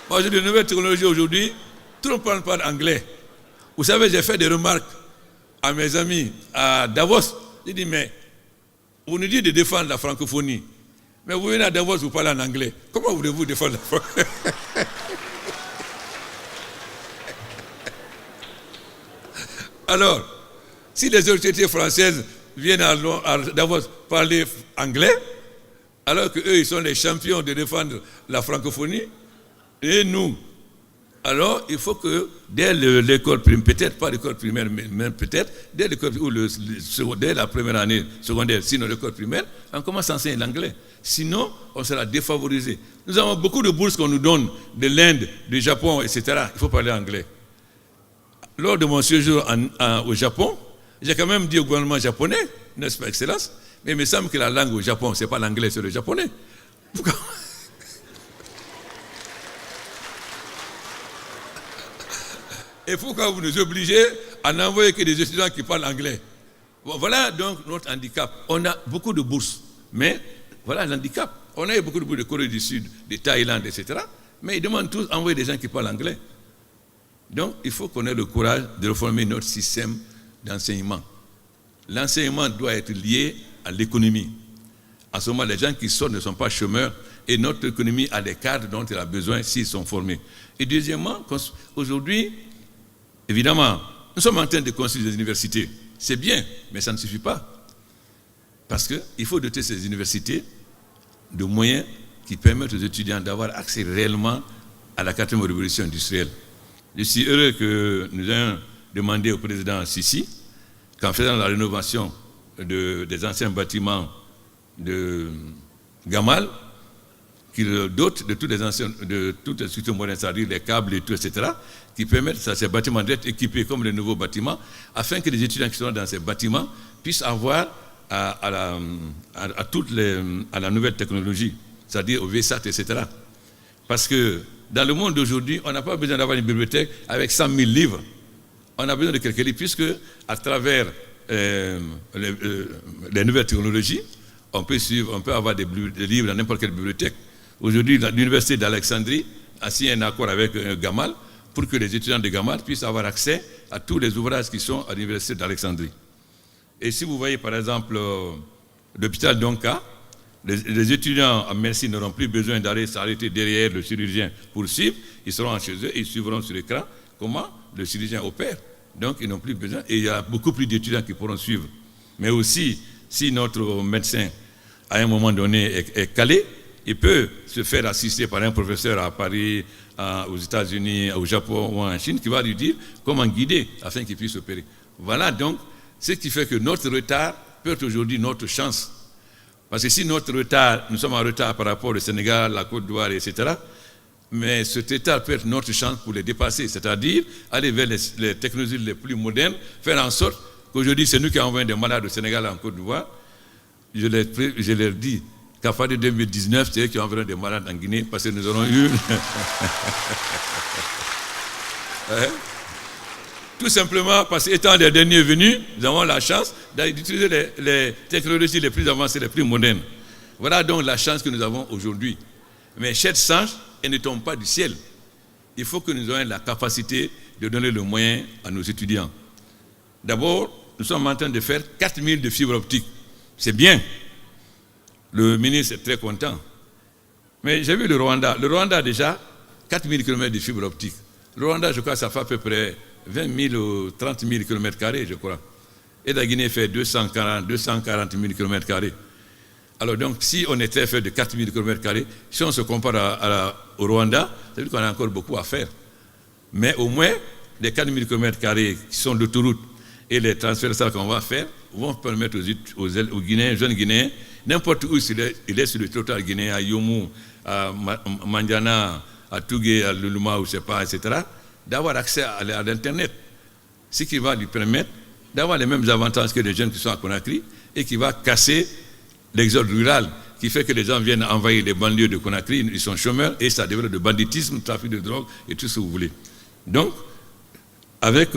Aujourd'hui, les nouvelles technologies, aujourd'hui, tout le monde ne parle pas anglais. Vous savez, j'ai fait des remarques à mes amis à Davos. J'ai dit, mais vous nous dites de défendre la francophonie. Mais vous venez à Davos, vous parlez en anglais. Comment voulez-vous défendre la francophonie? Alors, si les autorités françaises viennent à Davos parler anglais, alors qu'eux, ils sont les champions de défendre la francophonie, et nous, alors il faut que dès l'école primaire, peut-être pas l'école primaire, mais peut-être dès l'école ou dès la première année secondaire, sinon l'école primaire, on commence à enseigner l'anglais. Sinon, on sera défavorisé. Nous avons beaucoup de bourses qu'on nous donne de l'Inde, du Japon, etc. Il faut parler anglais. Lors de mon séjour au Japon, j'ai quand même dit au gouvernement japonais, n'est-ce pas, Excellence, mais il me semble que la langue au Japon, ce n'est pas l'anglais, c'est le japonais. Pourquoi? Et pourquoi vous nous obligez à n'envoyer que des étudiants qui parlent anglais? Bon, voilà donc notre handicap. On a beaucoup de bourses, mais voilà l'handicap. On a eu beaucoup de bourses de Corée du Sud, de Thaïlande, etc. Mais ils demandent tous d'envoyer des gens qui parlent anglais. Donc, il faut qu'on ait le courage de reformer notre système d'enseignement. L'enseignement doit être lié à l'économie. À ce moment, les gens qui sortent ne sont pas chômeurs et notre économie a des cadres dont elle a besoin s'ils sont formés. Et deuxièmement, aujourd'hui, évidemment, nous sommes en train de construire des universités. C'est bien, mais ça ne suffit pas. Parce qu'il faut doter ces universités de moyens qui permettent aux étudiants d'avoir accès réellement à la 4e révolution industrielle. Je suis heureux que nous ayons demandé au président Sissi qu'en faisant la rénovation des anciens bâtiments de Gamal, qu'il dote de toutes les structures modernes, c'est-à-dire les câbles et tout, etc., qui permettent à ces bâtiments d'être équipés comme les nouveaux bâtiments, afin que les étudiants qui sont dans ces bâtiments puissent avoir à la nouvelle technologie, c'est-à-dire au VSAT, etc. Parce que dans le monde d'aujourd'hui, on n'a pas besoin d'avoir une bibliothèque avec 100 000 livres. On a besoin de quelques livres, puisque à travers les nouvelles technologies, on peut avoir des livres dans n'importe quelle bibliothèque. Aujourd'hui, l'université d'Alexandrie a signé un accord avec Gamal pour que les étudiants de Gamal puissent avoir accès à tous les ouvrages qui sont à l'université d'Alexandrie. Et si vous voyez par exemple l'hôpital d'Onka, les étudiants en médecine n'auront plus besoin d'aller s'arrêter derrière le chirurgien pour suivre, ils seront chez eux et ils suivront sur l'écran comment le chirurgien opère. Donc ils n'ont plus besoin, et il y a beaucoup plus d'étudiants qui pourront suivre. Mais aussi, si notre médecin, à un moment donné, est calé, il peut se faire assister par un professeur à Paris, aux États-Unis, au Japon ou en Chine, qui va lui dire comment guider afin qu'il puisse opérer. Voilà donc ce qui fait que notre retard peut être aujourd'hui notre chance. Parce que si notre retard, nous sommes en retard par rapport au Sénégal, la Côte d'Ivoire, etc., mais cet retard peut être notre chance pour les dépasser, c'est-à-dire aller vers les technologies les plus modernes, faire en sorte qu'aujourd'hui, c'est nous qui envoyons des malades au Sénégal et en Côte d'Ivoire. Je leur dis qu'à partir de 2019, c'est eux qui enverront des malades en Guinée, parce que nous aurons eu... Tout simplement parce qu'étant les derniers venus, nous avons la chance d'utiliser les technologies les plus avancées, les plus modernes. Voilà donc la chance que nous avons aujourd'hui. Mais cette chance, elle ne tombe pas du ciel. Il faut que nous ayons la capacité de donner le moyen à nos étudiants. D'abord, nous sommes en train de faire 4000 de fibres optiques. C'est bien. Le ministre est très content. Mais j'ai vu le Rwanda. Le Rwanda a déjà 4000 km de fibres optiques. Le Rwanda, je crois, ça fait à peu près 20 000 ou 30 000 km², je crois. Et la Guinée fait 240 000 km². Alors donc, si on était fait de 4 000 km², si on se compare au Rwanda, ça veut dire qu'on a encore beaucoup à faire. Mais au moins, les 4 000 km² qui sont d'autoroute et les transferts qu'on va faire vont permettre aux Guinéens, jeunes Guinéens, n'importe où il est sur le trottoir guinéen, à Yomu, à Mandiana, à Tougué, à Luluma, ou je sais pas, etc., d'avoir accès à l'Internet. Ce qui va lui permettre d'avoir les mêmes avantages que les jeunes qui sont à Conakry et qui va casser l'exode rural, qui fait que les gens viennent envahir les banlieues de Conakry, ils sont chômeurs et ça devrait de banditisme, trafic de drogue et tout ce que vous voulez. Donc, avec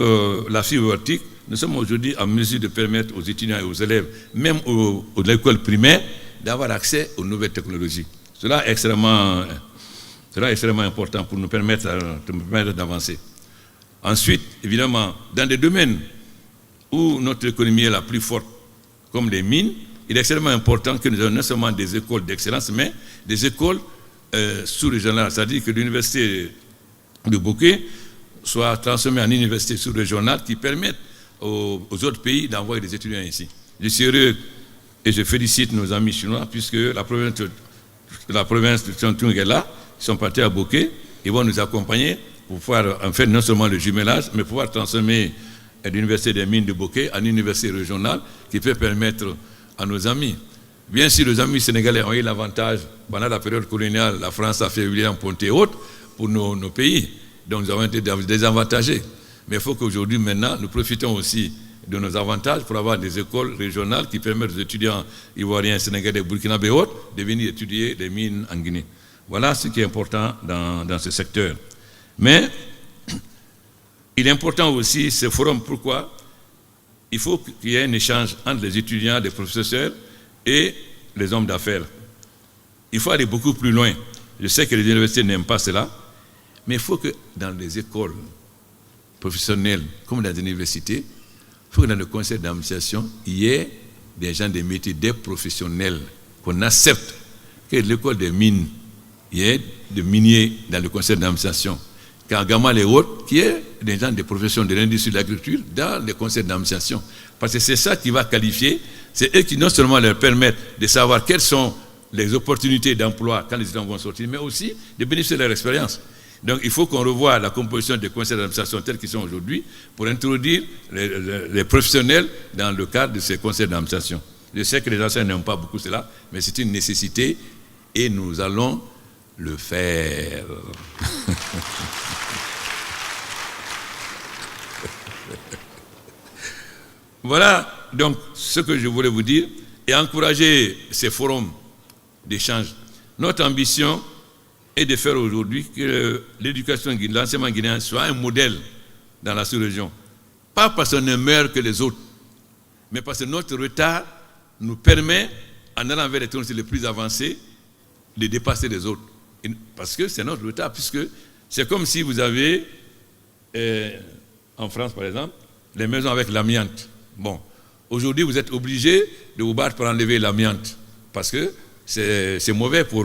la fibre optique, nous sommes aujourd'hui en mesure de permettre aux étudiants et aux élèves, même aux l'école primaire, d'avoir accès aux nouvelles technologies. Cela est extrêmement important pour nous permettre d'avancer. Ensuite, évidemment, dans des domaines où notre économie est la plus forte, comme les mines, il est extrêmement important que nous ayons non seulement des écoles d'excellence, mais des écoles sous-régionales, c'est-à-dire que l'université de Bokeh soit transformée en université sous-régionale qui permette aux autres pays d'envoyer des étudiants ici. Je suis heureux et je félicite nos amis chinois, puisque la province de Chongqing est là, ils sont partis à Bokeh, ils vont nous accompagner pour pouvoir en faire non seulement le jumelage, mais pouvoir transformer l'université des mines de Bokeh en université régionale qui peut permettre à nos amis. Bien sûr, les amis sénégalais ont eu l'avantage, pendant la période coloniale, la France a fait William Ponty et autres pour nos pays, donc nous avons été désavantagés. Mais il faut qu'aujourd'hui, maintenant, nous profitons aussi de nos avantages pour avoir des écoles régionales qui permettent aux étudiants ivoiriens, sénégalais, burkinabés et autres de venir étudier les mines en Guinée. Voilà ce qui est important dans ce secteur. Mais il est important aussi ce forum. Pourquoi? Il faut qu'il y ait un échange entre les étudiants, les professeurs et les hommes d'affaires. Il faut aller beaucoup plus loin. Je sais que les universités n'aiment pas cela, mais il faut que dans les écoles professionnelles comme dans les universités, il faut que dans le conseil d'administration, il y ait des gens des métiers, des professionnels, qu'on accepte que l'école des mines, il y ait des miniers dans le conseil d'administration. Car Gamal et autres, qui est des gens des professions de l'industrie de l'agriculture dans les conseils d'administration. Parce que c'est ça qui va qualifier C'est eux qui non seulement leur permettent de savoir quelles sont les opportunités d'emploi quand les étudiants vont sortir, mais aussi de bénéficier de leur expérience. Donc il faut qu'on revoie la composition des conseils d'administration tels qu'ils sont aujourd'hui pour introduire les professionnels dans le cadre de ces conseils d'administration. Je sais que les enseignants n'aiment pas beaucoup cela, mais c'est une nécessité et nous allons le faire. Voilà donc ce que je voulais vous dire et encourager ces forums d'échange. Notre ambition est de faire aujourd'hui que l'éducation, l'enseignement guinéen soit un modèle dans la sous-région. Pas parce qu'on est meilleur que les autres, mais parce que notre retard nous permet, en allant vers les technologies les plus avancées, de dépasser les autres. Et parce que c'est notre retard, puisque c'est comme si vous avez, en France par exemple, les maisons avec l'amiante. Bon, aujourd'hui vous êtes obligé de vous battre pour enlever l'amiante, parce que c'est mauvais pour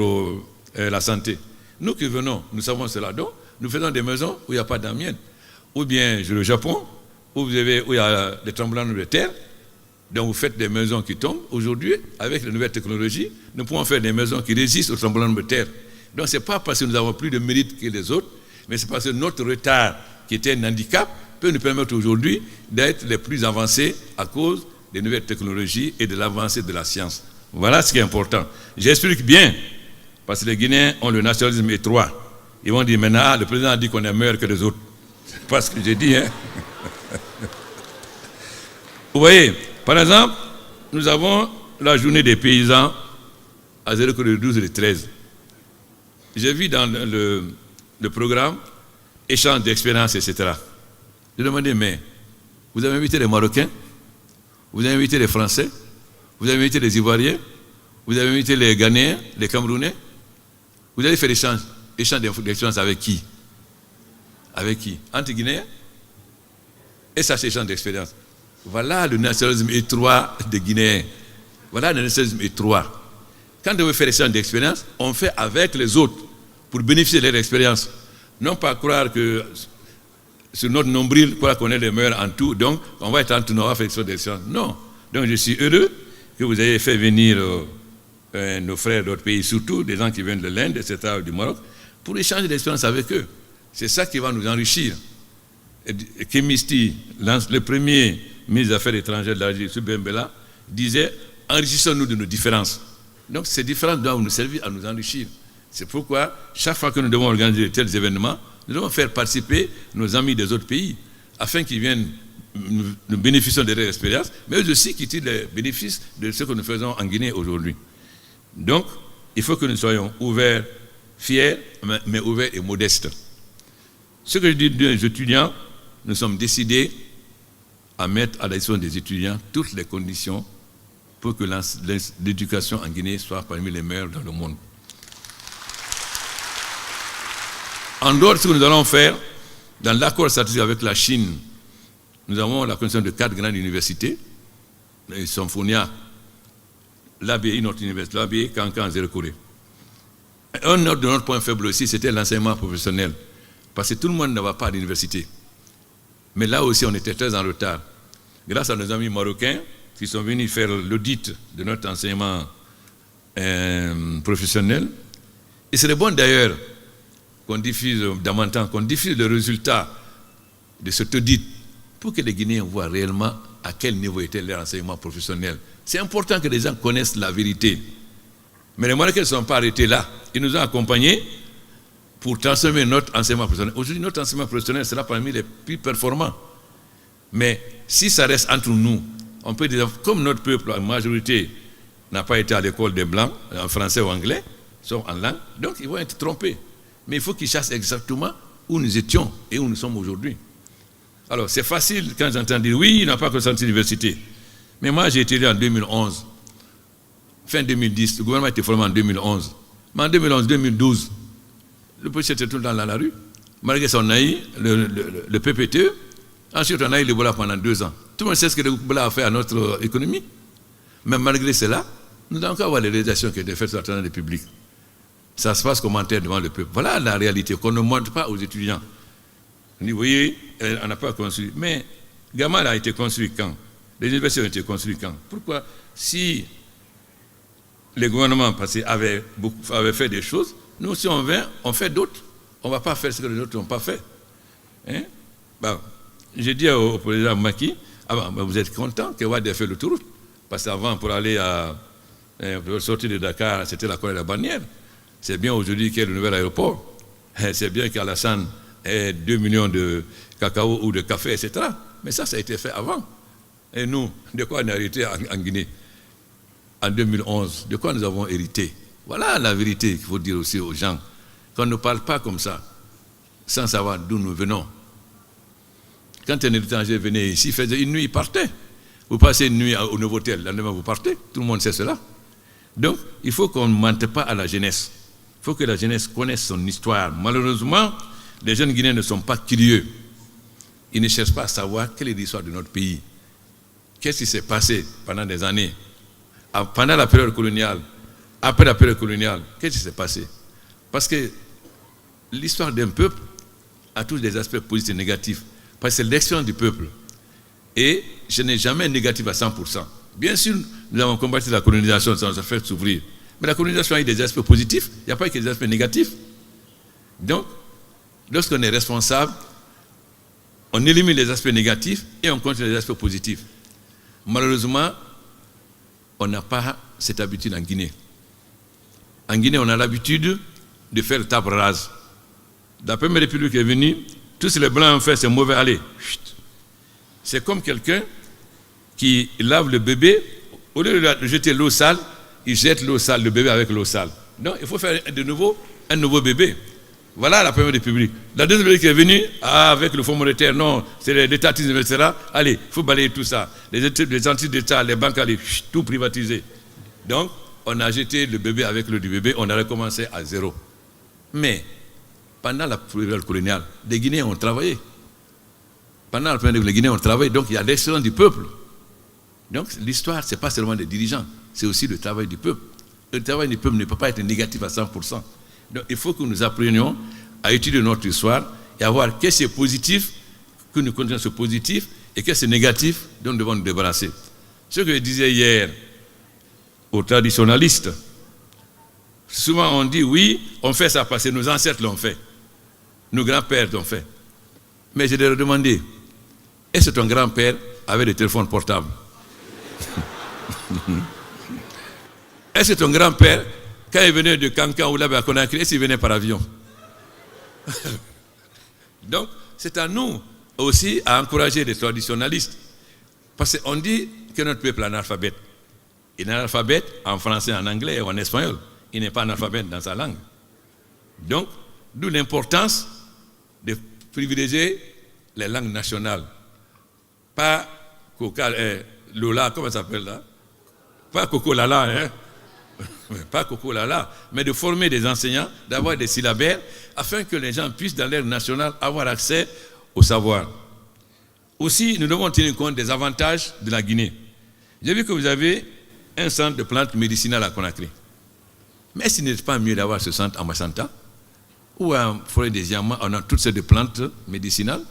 la santé. Nous qui venons, nous savons cela. Donc, nous faisons des maisons où il n'y a pas d'amiante. Ou bien le Japon, où il y a des tremblements de terre, donc vous faites des maisons qui tombent. Aujourd'hui, avec les nouvelles technologies, nous pouvons faire des maisons qui résistent aux tremblements de terre. Donc, ce n'est pas parce que nous avons plus de mérite que les autres, mais c'est parce que notre retard, qui était un handicap, peut nous permettre aujourd'hui d'être les plus avancés à cause des nouvelles technologies et de l'avancée de la science. Voilà ce qui est important. J'explique bien, parce que les Guinéens ont le nationalisme étroit. Ils vont dire maintenant, le président a dit qu'on est meilleur que les autres. C'est pas ce que j'ai dit, hein. Vous voyez, par exemple, nous avons la journée des paysans à 0,12 et 13. J'ai vu dans le programme échange d'expériences, etc. J'ai demandé, mais vous avez invité les Marocains, vous avez invité les Français, vous avez invité les Ivoiriens, vous avez invité les Ghanéens, les Camerounais. Vous allez faire échange d'expérience avec qui? Avec qui? Entre Guinéens? Et ça, c'est échange d'expérience. Voilà le nationalisme étroit des Guinéens. Voilà le nationalisme étroit. Quand on veut faire échange d'expérience, on fait avec les autres pour bénéficier de leur expérience. Non pas croire que sur notre nombril, croire qu'on est les meilleurs en tout, donc on va être entre nous, on va faire échange d'expérience. Non. Donc je suis heureux que vous ayez fait venir nos frères d'autres pays, surtout des gens qui viennent de l'Inde, etc., du Maroc, pour échanger d'expérience avec eux. C'est ça qui va nous enrichir. Kemisti, le premier ministre des Affaires étrangères de l'Algérie, M. Bembela, disait « Enrichissons-nous de nos différences ». Donc ces différences doivent nous servir à nous enrichir. C'est pourquoi, chaque fois que nous devons organiser de tels événements, nous devons faire participer nos amis des autres pays, afin qu'ils viennent nous bénéficier de leur expérience, mais eux aussi qu'ils tirent les bénéfices de ce que nous faisons en Guinée aujourd'hui. Donc, il faut que nous soyons ouverts, fiers, mais ouverts et modestes. Ce que je dis aux étudiants, nous sommes décidés à mettre à la disposition des étudiants toutes les conditions pour que l'éducation en Guinée soit parmi les meilleures dans le monde. En dehors de ce que nous allons faire, dans l'accord stratégique avec la Chine, nous avons la condition de 4 grandes universités, les Symphonia, l'ABI, notre université, l'ABI, Cancan, Zéro-Corée. Un autre de notre point faible aussi, c'était l'enseignement professionnel. Parce que tout le monde ne va pas à l'université. Mais là aussi, on était très en retard. Grâce à nos amis marocains qui sont venus faire l'audit de notre enseignement professionnel. Il serait bon d'ailleurs qu'on diffuse davantage, qu'on diffuse le résultat de cet audit pour que les Guinéens voient réellement à quel niveau était leur enseignement professionnel. C'est important que les gens connaissent la vérité. Mais les Marocains ne sont pas arrêtés là. Ils nous ont accompagnés pour transformer notre enseignement professionnel. Aujourd'hui, notre enseignement professionnel sera parmi les plus performants. Mais si ça reste entre nous, on peut dire, comme notre peuple, la majorité, n'a pas été à l'école des Blancs, en français ou anglais, sont en langue, donc ils vont être trompés. Mais il faut qu'ils sachent exactement où nous étions et où nous sommes aujourd'hui. Alors, c'est facile quand j'entends dire, oui, il n'a pas consenti l'université. Mais moi, j'ai été là en 2011. Fin 2010, le gouvernement a été formé en 2011. Mais en 2011-2012, le policier était tout le temps dans la rue. Malgré ça, on a eu le PPTE. Ensuite, on a eu le Bola pendant 2 ans. Tout le monde sait ce que le Bola a fait à notre économie. Mais malgré cela, nous devons encore avoir les réalisations qui ont été faites sur la trésor publique. Ça se passe commentaire devant le peuple. Voilà la réalité qu'on ne montre pas aux étudiants. On dit, vous voyez, on n'a pas construit. Mais Gamal a été construit quand? Les universités ont été construites quand? Pourquoi? Si les gouvernements passés avaient fait des choses, nous, si on vient, on fait d'autres. On ne va pas faire ce que les autres n'ont pas fait. Hein? Bon, j'ai dit au président Macky, vous êtes content que Wade ait fait l'autoroute? Parce qu'avant, pour aller pour sortir de Dakar, c'était la Corée de la Bannière. C'est bien aujourd'hui qu'il y ait le nouvel aéroport. C'est bien qu'Alassane ait 2 millions de cacao ou de café, etc. Mais ça a été fait avant. Et nous, de quoi on a hérité en Guinée en 2011? De quoi nous avons hérité? Voilà la vérité qu'il faut dire aussi aux gens. Qu'on ne parle pas comme ça, sans savoir d'où nous venons. Quand un étranger venait ici, il faisait une nuit, il partait. Vous passez une nuit au Novotel, le lendemain vous partez. Tout le monde sait cela. Donc, il faut qu'on ne mente pas à la jeunesse. Il faut que la jeunesse connaisse son histoire. Malheureusement, les jeunes Guinéens ne sont pas curieux. Ils ne cherchent pas à savoir quelle est l'histoire de notre pays. Qu'est-ce qui s'est passé pendant des années? Pendant la période coloniale, après la période coloniale, qu'est-ce qui s'est passé? Parce que l'histoire d'un peuple a tous des aspects positifs et négatifs. Parce que c'est l'expérience du peuple. Et je n'ai jamais négatif à 100%. Bien sûr, nous avons combattu la colonisation, ça nous a fait s'ouvrir. Mais la colonisation a eu des aspects positifs, il n'y a pas que des aspects négatifs. Donc, lorsqu'on est responsable, on élimine les aspects négatifs et on continue les aspects positifs. Malheureusement, on n'a pas cette habitude en Guinée. En Guinée, on a l'habitude de faire table rase. La première république est venue, tous les blancs ont fait, c'est mauvais, allez. C'est comme quelqu'un qui lave le bébé, au lieu de jeter l'eau sale, il jette l'eau sale, le bébé avec l'eau sale. Donc il faut faire de nouveau un nouveau bébé. Voilà la première république. La deuxième république est venue, avec le Fonds monétaire, non, c'est l'étatisme, etc. Allez, il faut balayer tout ça. Les entités d'État, les banques, allez, tout privatiser. Donc, on a jeté le bébé avec l'eau du bébé, on a recommencé à zéro. Mais, pendant la période coloniale, les Guinéens ont travaillé. Pendant la période, les Guinéens ont travaillé, donc il y a l'excellence du peuple. Donc, l'histoire, ce n'est pas seulement des dirigeants, c'est aussi le travail du peuple. Le travail du peuple ne peut pas être négatif à 100%. Donc, il faut que nous apprenions à étudier notre histoire et à voir qu'est-ce qui est positif, que nous continuons ce positif, et qu'est-ce qui est négatif dont nous devons nous débarrasser. Ce que je disais hier aux traditionalistes, souvent on dit oui, on fait ça parce que nos ancêtres l'ont fait, nos grands-pères l'ont fait. Mais je leur ai demandé, est-ce que ton grand-père avait des téléphones portables? Est-ce que ton grand-père, quand il venait de Cancan ou là-bas à Conakry, est-ce qu'il venait par avion? Donc, c'est à nous aussi à encourager les traditionalistes. Parce qu'on dit que notre peuple est analphabète. Il est analphabète en français, en anglais ou en espagnol. Il n'est pas analphabète dans sa langue. Donc, d'où l'importance de privilégier les langues nationales. Pas Lola, comment ça s'appelle là? Pas Coco Lala, hein? Pas Coco Lala, mais de former des enseignants, d'avoir des syllabaires, afin que les gens puissent, dans l'ère nationale, avoir accès au savoir. Aussi, nous devons tenir compte des avantages de la Guinée. J'ai vu que vous avez un centre de plantes médicinales à Conakry. Mais est-ce qu'il n'est pas mieux d'avoir ce centre à Massanta, ou à Forêt des Yamas, on a toutes ces plantes médicinales?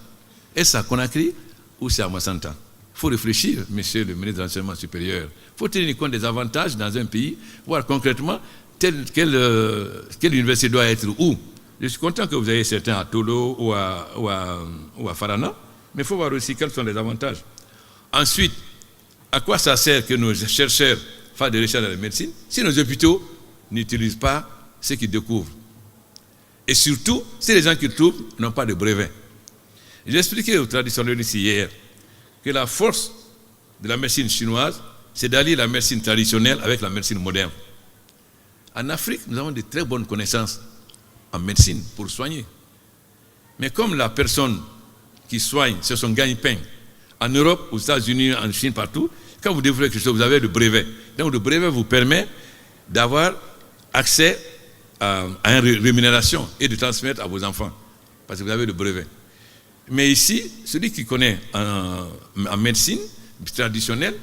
Est-ce à Conakry ou c'est à Massanta? Il faut réfléchir, monsieur le ministre de l'Enseignement supérieur. Il faut tenir compte des avantages dans un pays, voir concrètement quelle université doit être où. Je suis content que vous ayez certains à Tolo ou à Farana, mais il faut voir aussi quels sont les avantages. Ensuite, à quoi ça sert que nos chercheurs fassent des recherches dans la médecine si nos hôpitaux n'utilisent pas ce qu'ils découvrent? Et surtout, si les gens qui trouvent n'ont pas de brevet. J'ai expliqué aux traditionnalistes hier que la force de la médecine chinoise, c'est d'allier la médecine traditionnelle avec la médecine moderne. En Afrique, nous avons de très bonnes connaissances en médecine pour soigner. Mais comme la personne qui soigne, c'est son gagne-pain, en Europe, aux États-Unis, en Chine, partout, quand vous développez quelque chose, vous avez le brevet. Donc le brevet vous permet d'avoir accès à une rémunération et de transmettre à vos enfants, parce que vous avez le brevet. Mais ici, celui qui connaît en médecine traditionnelle,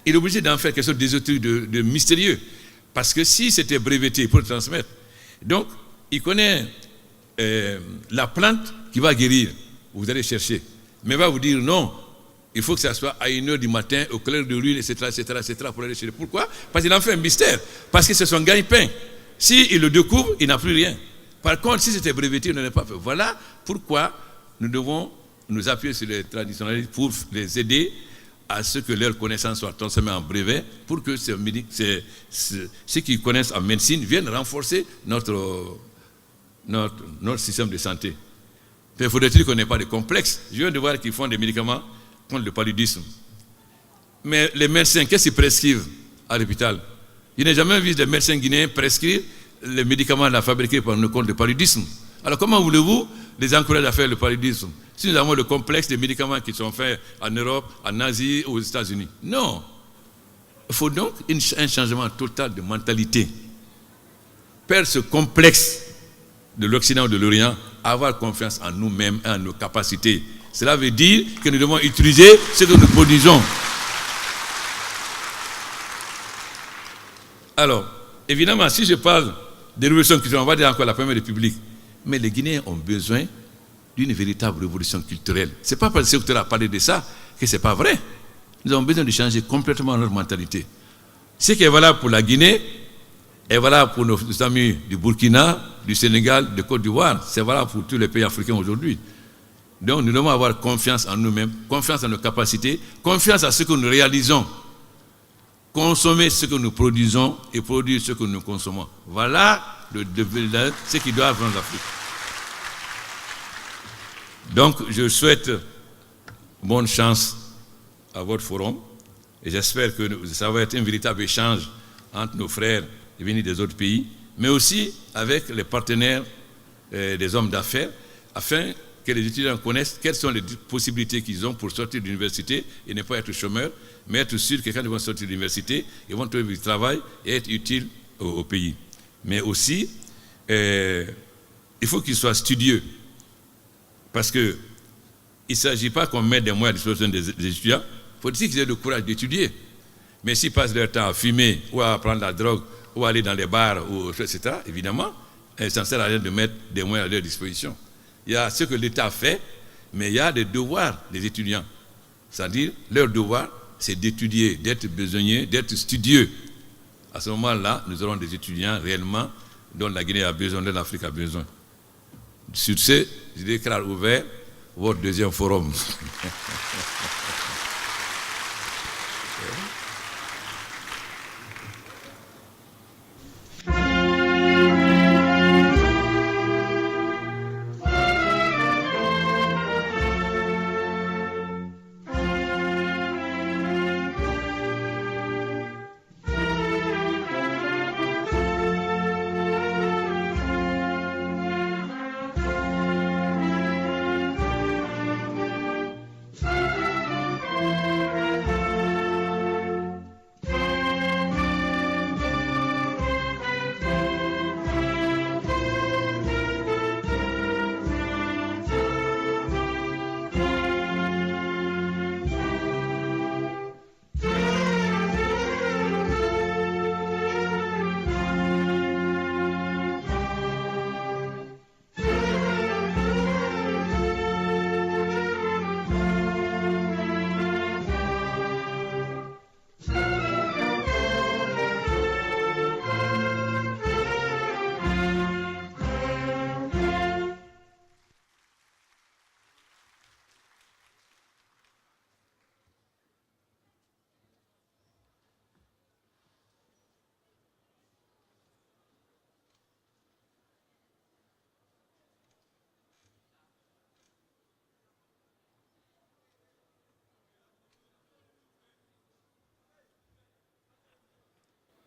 il est obligé d'en faire quelque chose d'ésotérique, de mystérieux. Parce que si c'était breveté pour le transmettre, donc il connaît la plante qui va guérir, vous allez chercher. Mais il va vous dire non, il faut que ça soit à 1h du matin, au clair de lune, etc., pour aller chez lui. Pourquoi? Parce qu'il en fait un mystère. Parce que c'est son gagne-pain. S'il le découvre, il n'a plus rien. Par contre, si c'était breveté, il n'en a pas fait. Voilà pourquoi nous devons nous appuyer sur les traditionnalistes pour les aider à ce que leurs connaissances soient transformées en brevet, pour que ceux qui connaissent en médecine viennent renforcer notre système de santé. Mais faudrait-il qu'on n'ait pas de complexe? Je viens de voir qu'ils font des médicaments contre le paludisme. Mais les médecins, qu'est-ce qu'ils prescrivent à l'hôpital? Je n'ai jamais vu des médecins guinéens prescrire les médicaments fabriqués contre le paludisme. Alors comment voulez-vous les encourager à faire le paludisme si nous avons le complexe des médicaments qui sont faits en Europe, en Asie, aux États-Unis? Non. Il faut donc un changement total de mentalité. Perdre ce complexe de l'Occident ou de l'Orient, avoir confiance en nous-mêmes et en nos capacités. Cela veut dire que nous devons utiliser ce que nous produisons. Alors, évidemment, si je parle des révolutions culturelles, on va dire encore la Première République, mais les Guinéens ont besoin d'une véritable révolution culturelle. Ce n'est pas parce que le docteur a parlé de ça que ce n'est pas vrai. Nous avons besoin de changer complètement notre mentalité. Ce qui est valable pour la Guinée est valable pour nos amis du Burkina, du Sénégal, de Côte d'Ivoire. C'est valable pour tous les pays africains aujourd'hui. Donc nous devons avoir confiance en nous-mêmes, confiance en nos capacités, confiance à ce que nous réalisons. Consommer ce que nous produisons et produire ce que nous consommons. Voilà ce qui doit avoir en Afrique. Donc je souhaite bonne chance à votre forum et j'espère que ça va être un véritable échange entre nos frères venus des autres pays, mais aussi avec les partenaires des hommes d'affaires, afin que les étudiants connaissent quelles sont les possibilités qu'ils ont pour sortir de l'université et ne pas être chômeurs, mais être sûrs que quand ils vont sortir de l'université, ils vont trouver du travail et être utiles au pays. Mais aussi, il faut qu'ils soient studieux, parce qu'il ne s'agit pas qu'on mette des moyens à disposition des étudiants, il faut aussi qu'ils aient le courage d'étudier. Mais s'ils passent leur temps à fumer ou à prendre la drogue ou à aller dans les bars, etc., évidemment, ça ne sert à rien de mettre des moyens à leur disposition. Il y a ce que l'État fait, mais il y a des devoirs des étudiants. C'est-à-dire, leur devoir, c'est d'étudier, d'être besogneux, d'être studieux. À ce moment-là, nous aurons des étudiants réellement dont la Guinée a besoin, dont l'Afrique a besoin. Sur ce, je déclare ouvert votre deuxième forum.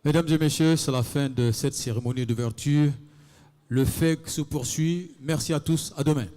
Mesdames et messieurs, c'est la fin de cette cérémonie d'ouverture. Le FEG se poursuit. Merci à tous. À demain.